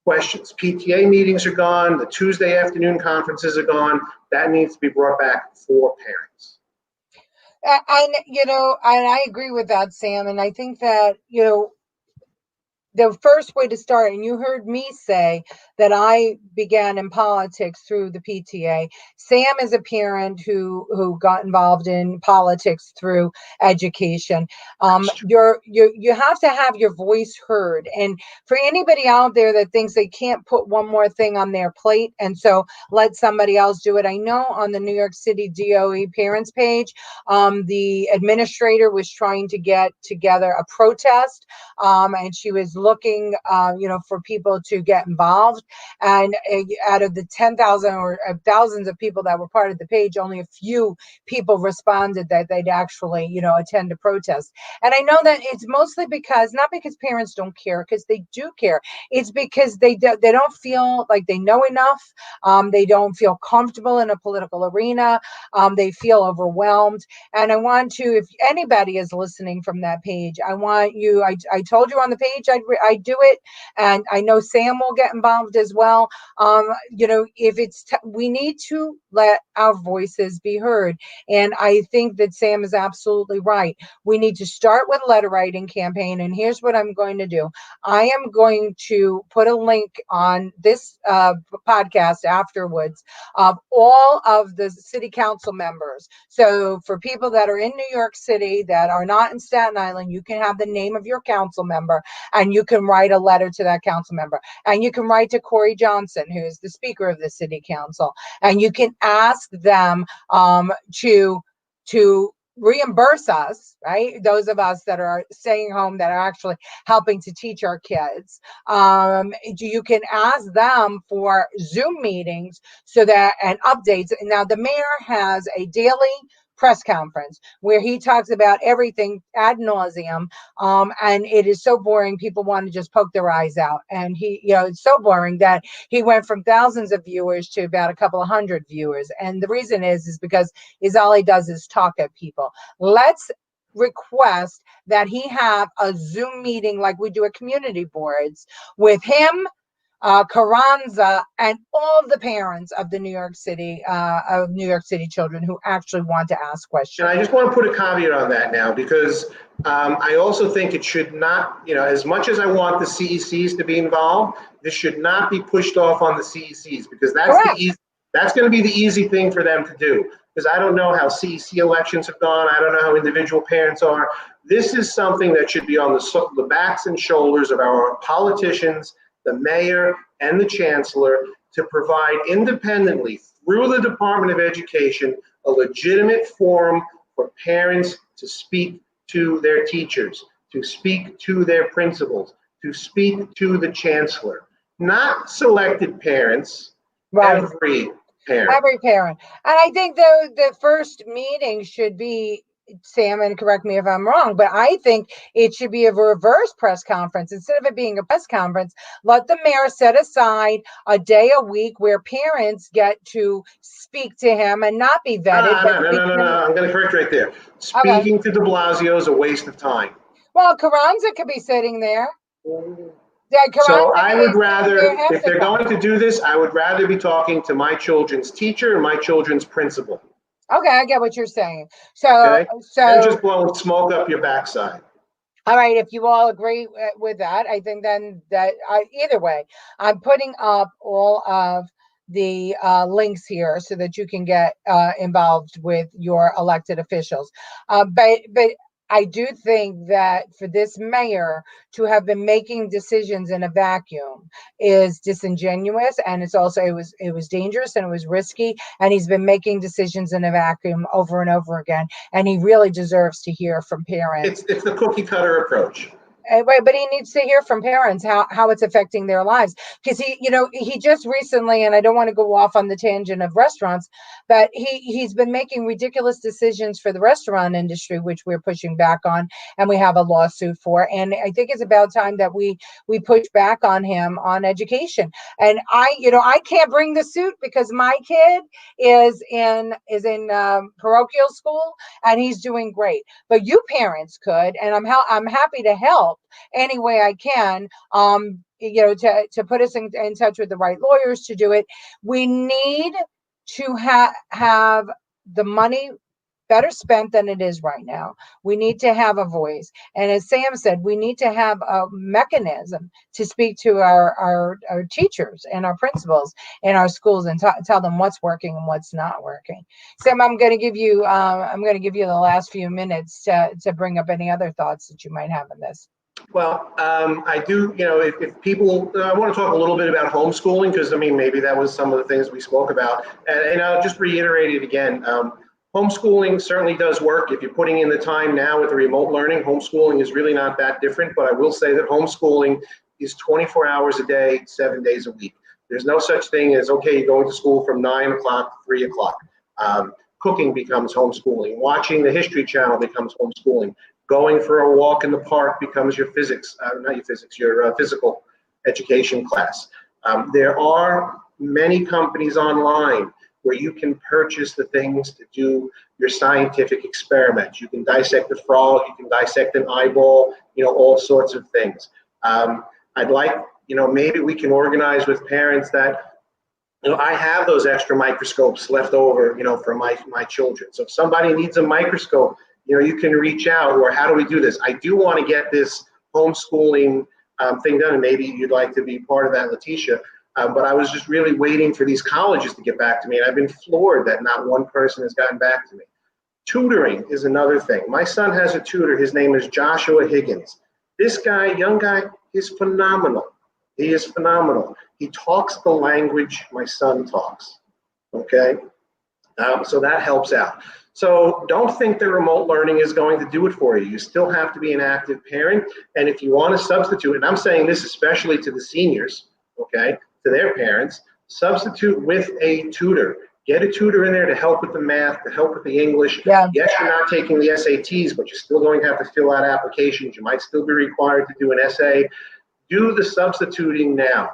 Speaker 2: questions. PTA meetings are gone, the Tuesday afternoon conferences are gone. That needs to be brought back for parents.
Speaker 1: And I agree with that, Sam. And I think that, the first way to start, and you heard me say that I began in politics through the PTA. Sam is a parent who got involved in politics through education. You have to have your voice heard. And for anybody out there that thinks they can't put one more thing on their plate and so let somebody else do it, I know on the New York City DOE parents page, the administrator was trying to get together a protest, and she was looking, for people to get involved. And out of the 10,000 or thousands of people that were part of the page, only a few people responded that they'd actually, attend a protest. And I know that it's mostly not because parents don't care, because they do care. It's because they don't feel like they know enough. They don't feel comfortable in a political arena. They feel overwhelmed. And I want to, if anybody is listening from that page, I want you, I told you on the page I'd do it, and I know Sam will get involved as well. If we need to let our voices be heard. And I think that Sam is absolutely right. We need to start with a letter writing campaign. And here's what I'm going to do. I am going to put a link on this podcast afterwards of all of the city council members. So for people that are in New York City that are not in Staten Island, you can have the name of your council member and you can write a letter to that council member. And you can write to Corey Johnson, who is the speaker of the city council, and you can ask them to reimburse us, right? Those of us that are staying home, that are actually helping to teach our kids. You can ask them for Zoom meetings and updates. Now, the mayor has a daily press conference where he talks about everything ad nauseum, and it is so boring people want to just poke their eyes out. And it's so boring that he went from thousands of viewers to about a couple of hundred viewers. And the reason is because all he does is talk at people. Let's request that he have a Zoom meeting like we do at community boards with him, Carranza, and all the parents of New York City children who actually want to ask questions.
Speaker 2: And I just want to put a caveat on that now, because I also think it should not, as much as I want the CECs to be involved, this should not be pushed off on the CECs, because that's going to be the easy thing for them to do. Because I don't know how CEC elections have gone. I don't know how individual parents are. This is something that should be on the backs and shoulders of our politicians, the mayor, and the chancellor, to provide independently through the Department of Education a legitimate forum for parents to speak to their teachers, to speak to their principals, to speak to the chancellor. Not selected parents, right. Every parent.
Speaker 1: Every parent. And I think the first meeting should be, Sam, and correct me if I'm wrong, but I think it should be a reverse press conference. Instead of it being a press conference, let the mayor set aside a day a week where parents get to speak to him and not be vetted.
Speaker 2: No. I'm going to correct right there. Speaking to de Blasio is a waste of time.
Speaker 1: Well, Carranza could be sitting there. Yeah,
Speaker 2: So
Speaker 1: Carranza
Speaker 2: I would
Speaker 1: is
Speaker 2: rather,
Speaker 1: half
Speaker 2: if
Speaker 1: the
Speaker 2: they're
Speaker 1: time.
Speaker 2: going to do this, I would rather be talking to my children's teacher and my children's principal,
Speaker 1: Okay, I get what you're saying.
Speaker 2: okay? Than
Speaker 1: So
Speaker 2: just blowing smoke up your backside.
Speaker 1: all right, if you all agree with that, I think then that either way, I'm putting up all of the links here so that you can get involved with your elected officials. But I do think that for this mayor to have been making decisions in a vacuum is disingenuous, and it was dangerous and it was risky, and he's been making decisions in a vacuum over and over again, and he really deserves to hear from parents.
Speaker 2: It's the cookie cutter approach.
Speaker 1: Right, but he needs to hear from parents how it's affecting their lives, because he just recently, and I don't want to go off on the tangent of restaurants, but he's been making ridiculous decisions for the restaurant industry, which we're pushing back on, and we have a lawsuit for. And I think it's about time that we push back on him on education. And I can't bring the suit because my kid is in parochial school, and he's doing great. But you parents could, and I'm happy to help any way I can, to put us in touch with the right lawyers to do it. We need to have the money better spent than it is right now. We need to have a voice. And as Sam said, we need to have a mechanism to speak to our teachers and our principals in our schools and tell them what's working and what's not working. Sam, I'm going to give you the last few minutes to bring up any other thoughts that you might have in this.
Speaker 2: Well, I do, if people, I want to talk a little bit about homeschooling, because I mean, maybe that was some of the things we spoke about. And I'll just reiterate it again. Homeschooling certainly does work. If you're putting in the time now with the remote learning, homeschooling is really not that different. But I will say that homeschooling is 24 hours a day, 7 days a week. There's no such thing as, okay, you're going to school from 9 o'clock to 3 o'clock. Cooking becomes homeschooling. Watching the History Channel becomes homeschooling. Going for a walk in the park becomes your your physical education class. There are many companies online where you can purchase the things to do your scientific experiments. You can dissect a frog, you can dissect an eyeball, all sorts of things. I'd like, maybe we can organize with parents that, I have those extra microscopes left over, for my children. So if somebody needs a microscope, you can reach out, or how do we do this? I do want to get this homeschooling thing done, and maybe you'd like to be part of that, Leticia. But I was just really waiting for these colleges to get back to me, and I've been floored that not one person has gotten back to me. Tutoring is another thing. My son has a tutor. His name is Joshua Higgins. This guy, young guy, is phenomenal. He is phenomenal. He talks the language my son talks, okay? So that helps out. So don't think that remote learning is going to do it for you. You still have to be an active parent. And if you want to substitute, and I'm saying this especially to the seniors, okay, to their parents, substitute with a tutor. Get a tutor in there to help with the math, to help with the English.
Speaker 1: Yeah.
Speaker 2: Yes, you're not taking the SATs, but you're still going to have to fill out applications. You might still be required to do an essay. Do the substituting now.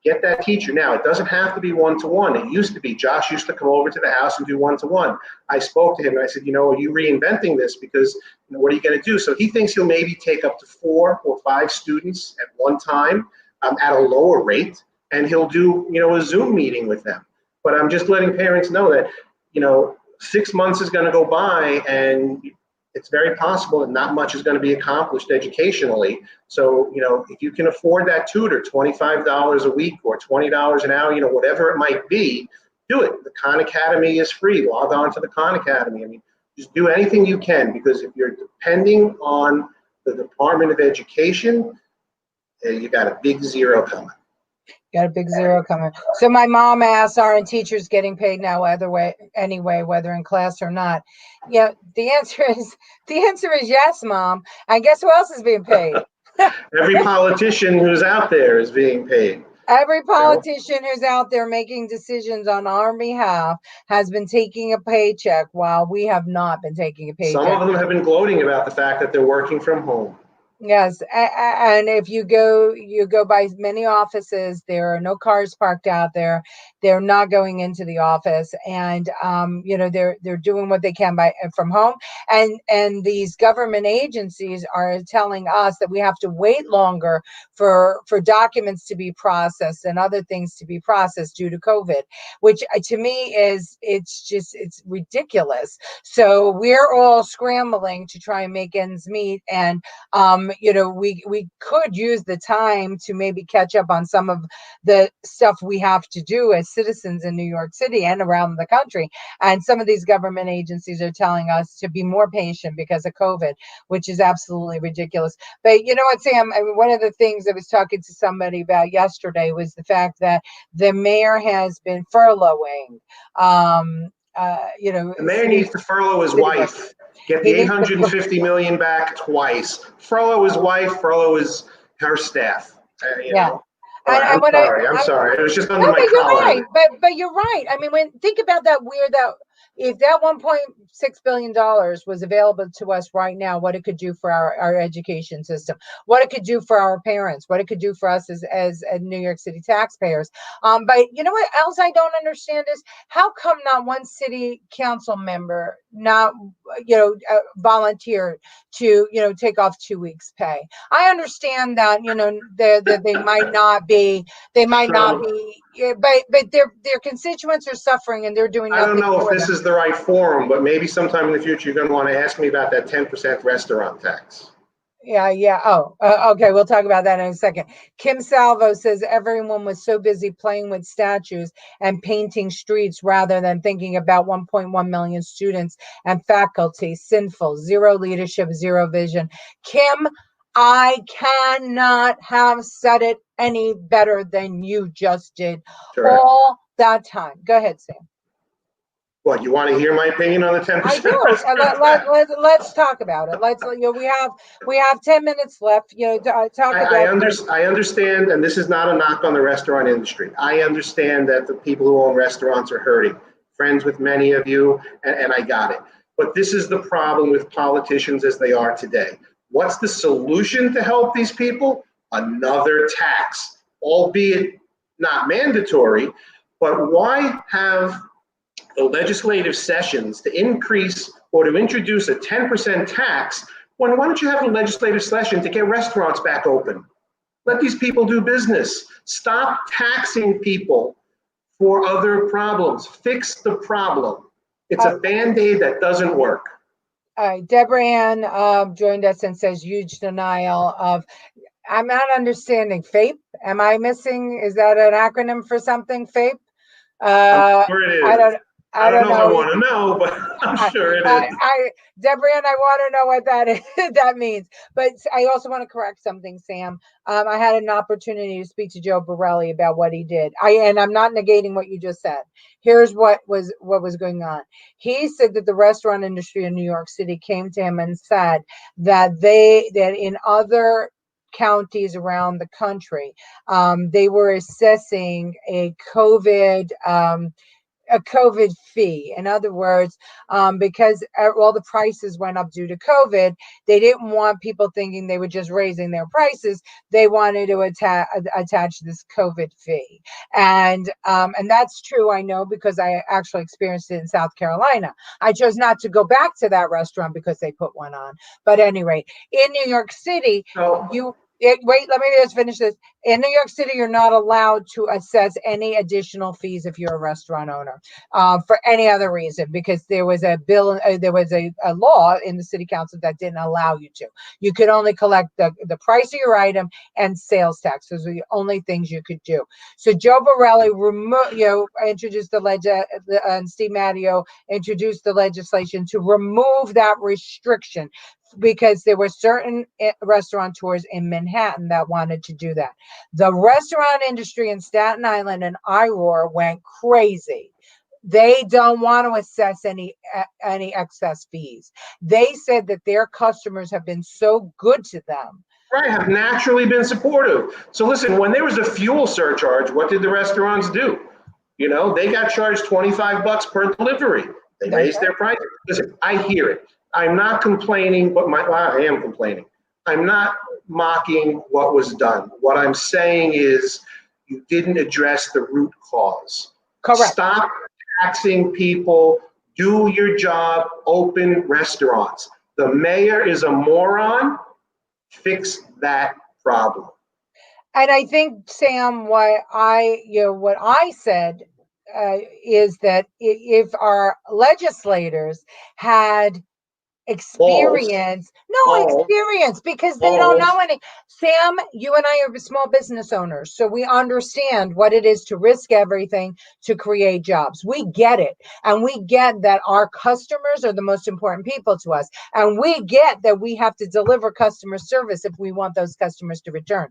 Speaker 2: Get that teacher now. It doesn't have to be one-to-one. It used to be. Josh used to come over to the house and do one-to-one. I spoke to him and I said, are you reinventing this? Because what are you going to do? So he thinks he'll maybe take up to 4 or 5 students at one time at a lower rate, and he'll do a Zoom meeting with them. But I'm just letting parents know that 6 months is going to go by, and it's very possible that not much is going to be accomplished educationally. So, if you can afford that tutor, $25 a week or $20 an hour, whatever it might be, do it. The Khan Academy is free. Log on to the Khan Academy. I mean, just do anything you can, because if you're depending on the Department of Education, you got a big zero coming.
Speaker 1: Got a big zero coming. So my mom asks, aren't teachers getting paid now anyway, whether in class or not? Yeah, the answer is yes, Mom. And guess who else is being paid?
Speaker 2: Every politician who's out there is being paid.
Speaker 1: Every politician who's out there making decisions on our behalf has been taking a paycheck, while we have not been taking a paycheck.
Speaker 2: Some of them have been gloating about the fact that they're working from home.
Speaker 1: Yes, and if you go by many offices, there are no cars parked out there. They're not going into the office, and they're doing what they can from home. And these government agencies are telling us that we have to wait longer for documents to be processed and other things to be processed due to COVID, which to me it's ridiculous. So we're all scrambling to try and make ends meet, and we could use the time to maybe catch up on some of the stuff we have to do as citizens in New York City and around the country. And some of these government agencies are telling us to be more patient because of COVID, which is absolutely ridiculous. But you know what, Sam? I mean, one of the things I was talking to somebody about yesterday was the fact that the mayor has been furloughing.
Speaker 2: The mayor needs to furlough his wife. Get the 850 million back twice. Furlough his wife, furlough her staff. I'm sorry. It was just under my collar.
Speaker 1: Right. But you're right. I mean, think about that if that $1.6 billion was available to us right now, what it could do for our education system, what it could do for our parents, what it could do for us as New York City taxpayers. But you know what else I don't understand is how come not one city council member volunteered to take off 2 weeks pay? I understand that they might not be, but their constituents are suffering and they're doing nothing.
Speaker 2: I don't know if this is the right forum, but maybe sometime in the future you're going to want to ask me about that 10% restaurant tax.
Speaker 1: Yeah. Oh, okay. We'll talk about that in a second. Kim Salvo says everyone was so busy playing with statues and painting streets rather than thinking about 1.1 million students and faculty. Sinful. Zero leadership, zero vision. Kim, I cannot have said it any better than you just did. Correct. All that time. Go ahead, Sam.
Speaker 2: What, you want to hear my opinion on the 10%?
Speaker 1: I do. Let's talk about it. We have 10 minutes left.
Speaker 2: I understand, and this is not a knock on the restaurant industry. I understand that the people who own restaurants are hurting. Friends with many of you, and I got it. But this is the problem with politicians as they are today. What's the solution to help these people? Another tax, albeit not mandatory. But why have the legislative sessions to increase or to introduce a 10% tax why don't you have a legislative session to get restaurants back open? Let these people do business. Stop taxing people for other problems. Fix the problem. It's a Band-Aid that doesn't work.
Speaker 1: Deborah Ann joined us and says huge denial of, I'm not understanding, FAPE. Am I missing? Is that an acronym for something, FAPE?
Speaker 2: I'm sure it is. I don't know if I want to know, but I'm sure it is.
Speaker 1: Deborah Ann, I want to know what that means. But I also want to correct something, Sam. I had an opportunity to speak to Joe Borelli about what he did. And I'm not negating what you just said. Here's what was going on. He said that the restaurant industry in New York City came to him and said that in other counties around the country, they were assessing a COVID fee. In other words, because all the prices went up due to COVID, they didn't want people thinking they were just raising their prices. They wanted to attach this COVID fee. And that's true, I know, because I actually experienced it in South Carolina. I chose not to go back to that restaurant because they put one on. But anyway, in New York City, wait, let me just finish this. In New York City, you're not allowed to assess any additional fees if you're a restaurant owner for any other reason, because there was a bill, there was a law in the city council that didn't allow you to. You could only collect the price of your item and sales tax. Those are the only things you could do. So Joe Borelli introduced and Steve Matteo introduced the legislation to remove that restriction, because there were certain restaurateurs in Manhattan that wanted to do that. The restaurant industry in Staten Island and IROR went crazy. They don't want to assess any excess fees. They said that their customers have been so good to them.
Speaker 2: Right, have naturally been supportive. So listen, when there was a fuel surcharge, what did the restaurants do? They got charged $25 per delivery. They raised their prices. Listen, I hear it. I'm not complaining, but I am complaining. I'm not mocking what was done. What I'm saying is you didn't address the root cause.
Speaker 1: Correct.
Speaker 2: Stop taxing people. Do your job. Open restaurants. The mayor is a moron. Fix that problem.
Speaker 1: And I think, Sam, what I said is that if our legislators had experience, because they don't know any. Sam, you and I are small business owners, so we understand what it is to risk everything to create jobs. We get it, and we get that our customers are the most important people to us, and we get that we have to deliver customer service if we want those customers to return.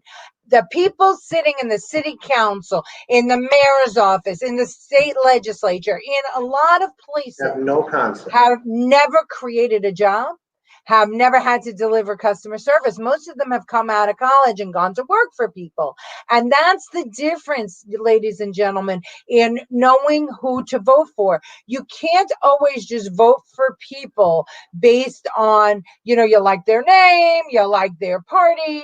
Speaker 1: The people sitting in the city council, in the mayor's office, in the state legislature, in a lot of places
Speaker 2: Have no concept.
Speaker 1: have never created a job, have never had to deliver customer service. Most of them have come out of college and gone to work for people. And that's the difference, ladies and gentlemen, in knowing who to vote for. You can't always just vote for people based on, you like their name, you like their party,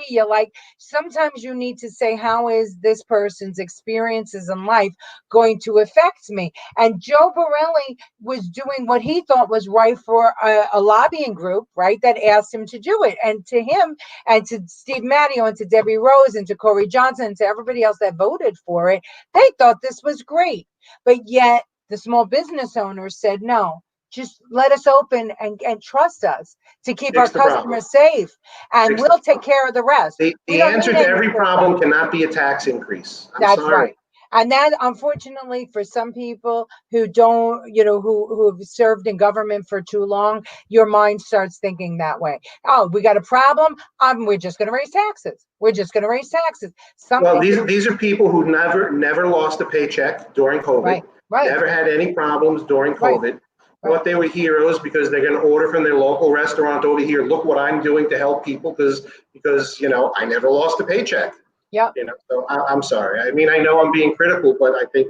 Speaker 1: sometimes you need to say, how is this person's experiences in life going to affect me? And Joe Borelli was doing what he thought was right for a lobbying group, right, that asked him to do it. And to him and to Steve Matteo and to Debbie Rose and to Corey Johnson and to everybody else that voted for it, they thought this was great. But yet the small business owners said, no, just let us open and trust us to keep our customers safe, and we'll take care of the rest.
Speaker 2: The answer to every problem cannot be a tax increase.
Speaker 1: That's right. And that, unfortunately, for some people who don't, who have served in government for too long, your mind starts thinking that way. Oh, we got a problem. We're just going to raise taxes. We're just going to raise taxes.
Speaker 2: Well, these are people who never lost a paycheck during COVID.
Speaker 1: Right.
Speaker 2: Never had any problems during COVID. Thought they were heroes because they're going to order from their local restaurant over here. Look what I'm doing to help people because I never lost a paycheck.
Speaker 1: Yeah.
Speaker 2: So I'm sorry. I mean, I know I'm being critical, but I think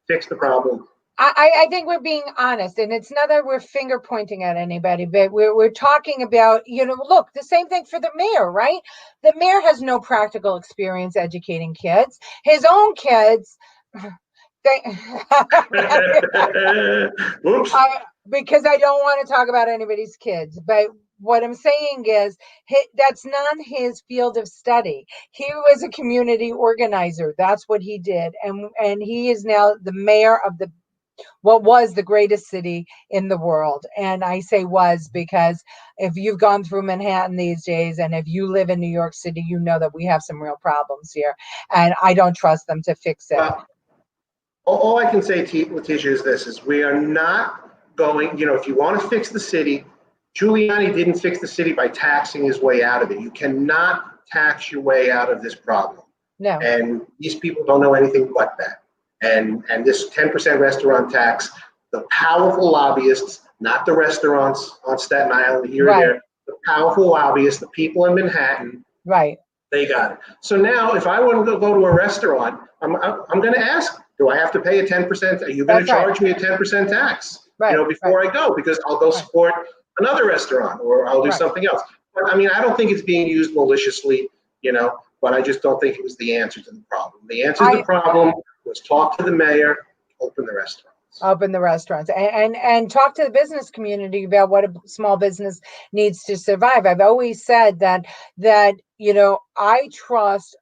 Speaker 2: fix the problem.
Speaker 1: I think we're being honest, and it's not that we're finger pointing at anybody, but we're talking about, look, the same thing for the mayor, right? The mayor has no practical experience educating kids. His own kids.
Speaker 2: Oops.
Speaker 1: Because I don't want to talk about anybody's kids, but what I'm saying is that's not his field of study. He was a community organizer. That's what he did. And he is now the mayor of what was the greatest city in the world. And I say was because if you've gone through Manhattan these days, and if you live in New York City, you know that we have some real problems here. And I don't trust them to fix it.
Speaker 2: All I can say, Leticia, is this, is we are not going, if you want to fix the city, Giuliani didn't fix the city by taxing his way out of it. You cannot tax your way out of this problem.
Speaker 1: No.
Speaker 2: And these people don't know anything but that. And this 10% restaurant tax, the powerful lobbyists, not the restaurants on Staten Island here or there, the powerful lobbyists, the people in Manhattan, they got it. So now if I want to go to a restaurant, I'm going to ask, do I have to pay a 10%? Are you going to charge me a 10% tax? Before I go, because I'll go support another restaurant or I'll do something else. But I mean, I don't think it's being used maliciously, but I just don't think it was the answer to the problem. The answer to the problem was talk to the mayor, open the restaurants.
Speaker 1: Open the restaurants and talk to the business community about what a small business needs to survive. I've always said that I trust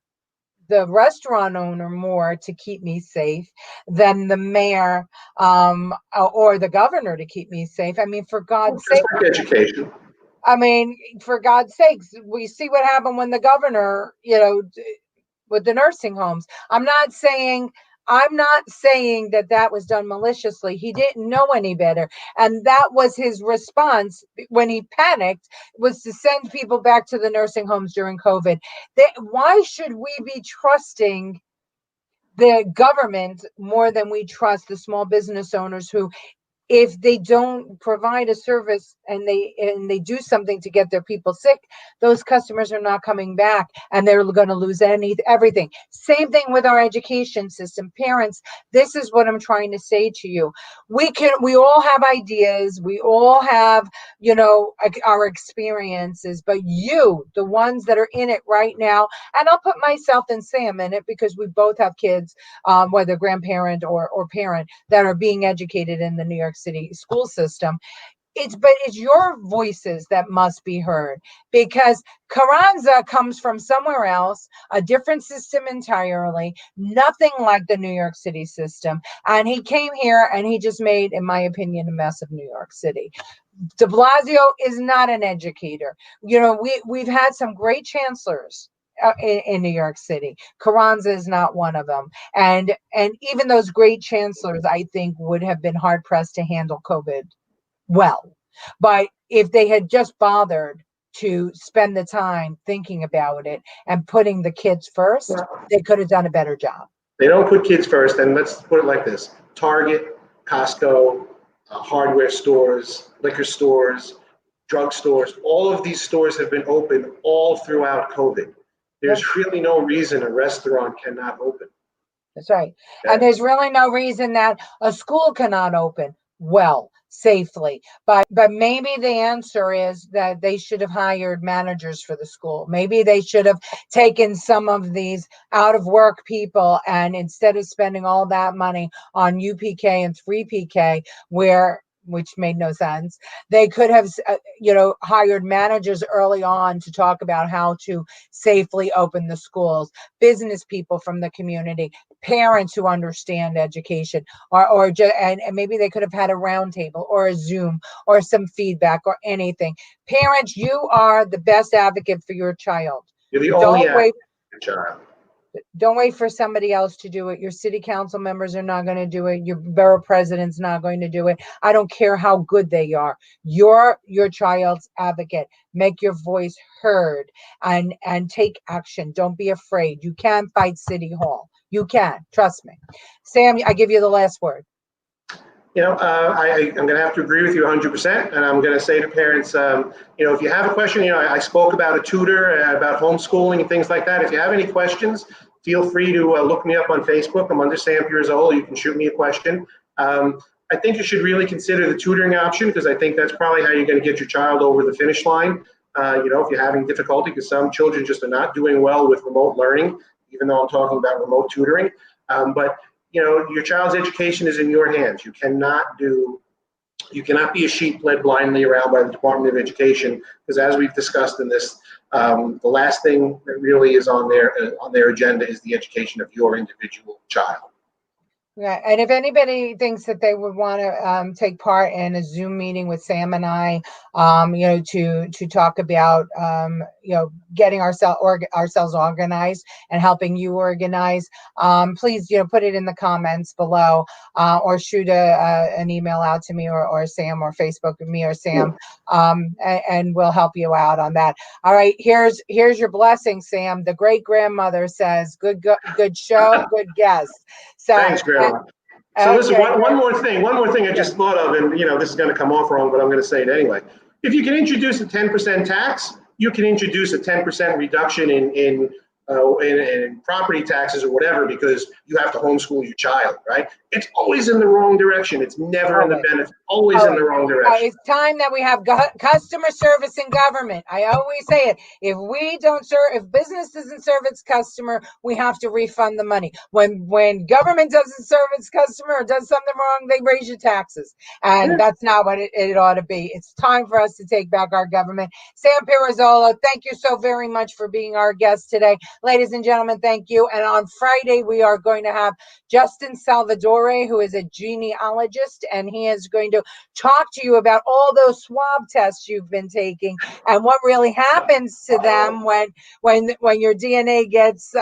Speaker 1: the restaurant owner more to keep me safe than the mayor or the governor to keep me safe. I mean, for God's sake.
Speaker 2: Like education.
Speaker 1: I mean, for God's sakes, we see what happened when the governor, with the nursing homes. I'm not saying that was done maliciously. He didn't know any better. And that was his response when he panicked, was to send people back to the nursing homes during COVID. Why should we be trusting the government more than we trust the small business owners who if they don't provide a service and they do something to get their people sick, those customers are not coming back, and they're going to lose everything. Same thing with our education system. Parents, this is what I'm trying to say to you. We all have ideas, we all have, our experiences, but you, the ones that are in it right now, and I'll put myself and Sam in it because we both have kids, whether grandparent or parent, that are being educated in the New York City school system. It's your voices that must be heard, because Carranza comes from somewhere else, a different system entirely, nothing like the New York City system. And he came here and he just made, in my opinion, a mess of New York City. De Blasio is not an educator. We've had some great chancellors in New York City. Carranza is not one of them. And even those great chancellors, I think, would have been hard pressed to handle COVID well. But if they had just bothered to spend the time thinking about it and putting the kids first, they could have done a better job.
Speaker 2: They don't put kids first, and let's put it like this: Target, Costco, hardware stores, liquor stores, drug stores, all of these stores have been open all throughout COVID. There's really no reason a restaurant cannot open.
Speaker 1: That's right.
Speaker 2: Okay.
Speaker 1: And there's really no reason that a school cannot open well, safely. But maybe the answer is that they should have hired managers for the school. Maybe they should have taken some of these out of work people, and instead of spending all that money on UPK and 3PK, which made no sense, they could have, hired managers early on to talk about how to safely open the schools, business people from the community, parents who understand education, and maybe they could have had a roundtable or a Zoom or some feedback or anything. Parents, you are the best advocate for your child.
Speaker 2: You're the only advocate for your child.
Speaker 1: Don't wait for somebody else to do it. Your city council members are not going to do it. Your borough president's not going to do it. I don't care how good they are. You're your child's advocate. Make your voice heard and take action. Don't be afraid. You can fight City Hall. You can. Trust me. Sam, I give you the last word.
Speaker 2: I'm going to have to agree with you 100%. And I'm going to say to parents, if you have a question, I spoke about a tutor, about homeschooling and things like that. If you have any questions, feel free to look me up on Facebook. I'm under Sam Pirrozolo. You can shoot me a question. I think you should really consider the tutoring option, because I think that's probably how you're going to get your child over the finish line. If you're having difficulty, because some children just are not doing well with remote learning, even though I'm talking about remote tutoring. But your child's education is in your hands. You cannot be a sheep led blindly around by the Department of Education, because as we've discussed in this, the last thing that really is on their agenda is the education of your individual child.
Speaker 1: Yeah, and if anybody thinks that they would want to take part in a Zoom meeting with Sam and I, to talk about, getting ourselves organized and helping you organize, please, put it in the comments below, or shoot an email out to me or Sam, or Facebook with me or Sam, and we'll help you out on that. All right, here's your blessing, Sam. The great grandmother says, "Good show, good guest." So
Speaker 2: thanks, Grandma. So listen, one more thing I just thought of, and this is going to come off wrong, but I'm going to say it anyway. If you can introduce a 10% tax, you can introduce a 10% reduction in property taxes or whatever, because you have to homeschool your child, right? It's always in the wrong direction. It's never in the benefit, always in the wrong direction.
Speaker 1: It's time that we have customer service in government. I always say it. If business doesn't serve its customer, we have to refund the money. When government doesn't serve its customer or does something wrong, they raise your taxes. And that's not what it ought to be. It's time for us to take back our government. Sam Pirrozolo, thank you so very much for being our guest today. Ladies and gentlemen, thank you. And on Friday, we are going to have Justin Salvatore, who is a genealogist, and he is going to talk to you about all those swab tests you've been taking and what really happens to them when your DNA gets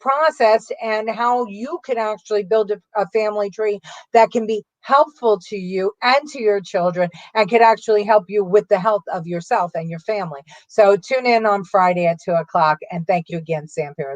Speaker 1: processed, and how you can actually build a family tree that can be helpful to you and to your children, and could actually help you with the health of yourself and your family. So tune in on Friday at 2:00. And thank you again, Sam Pirrozolo.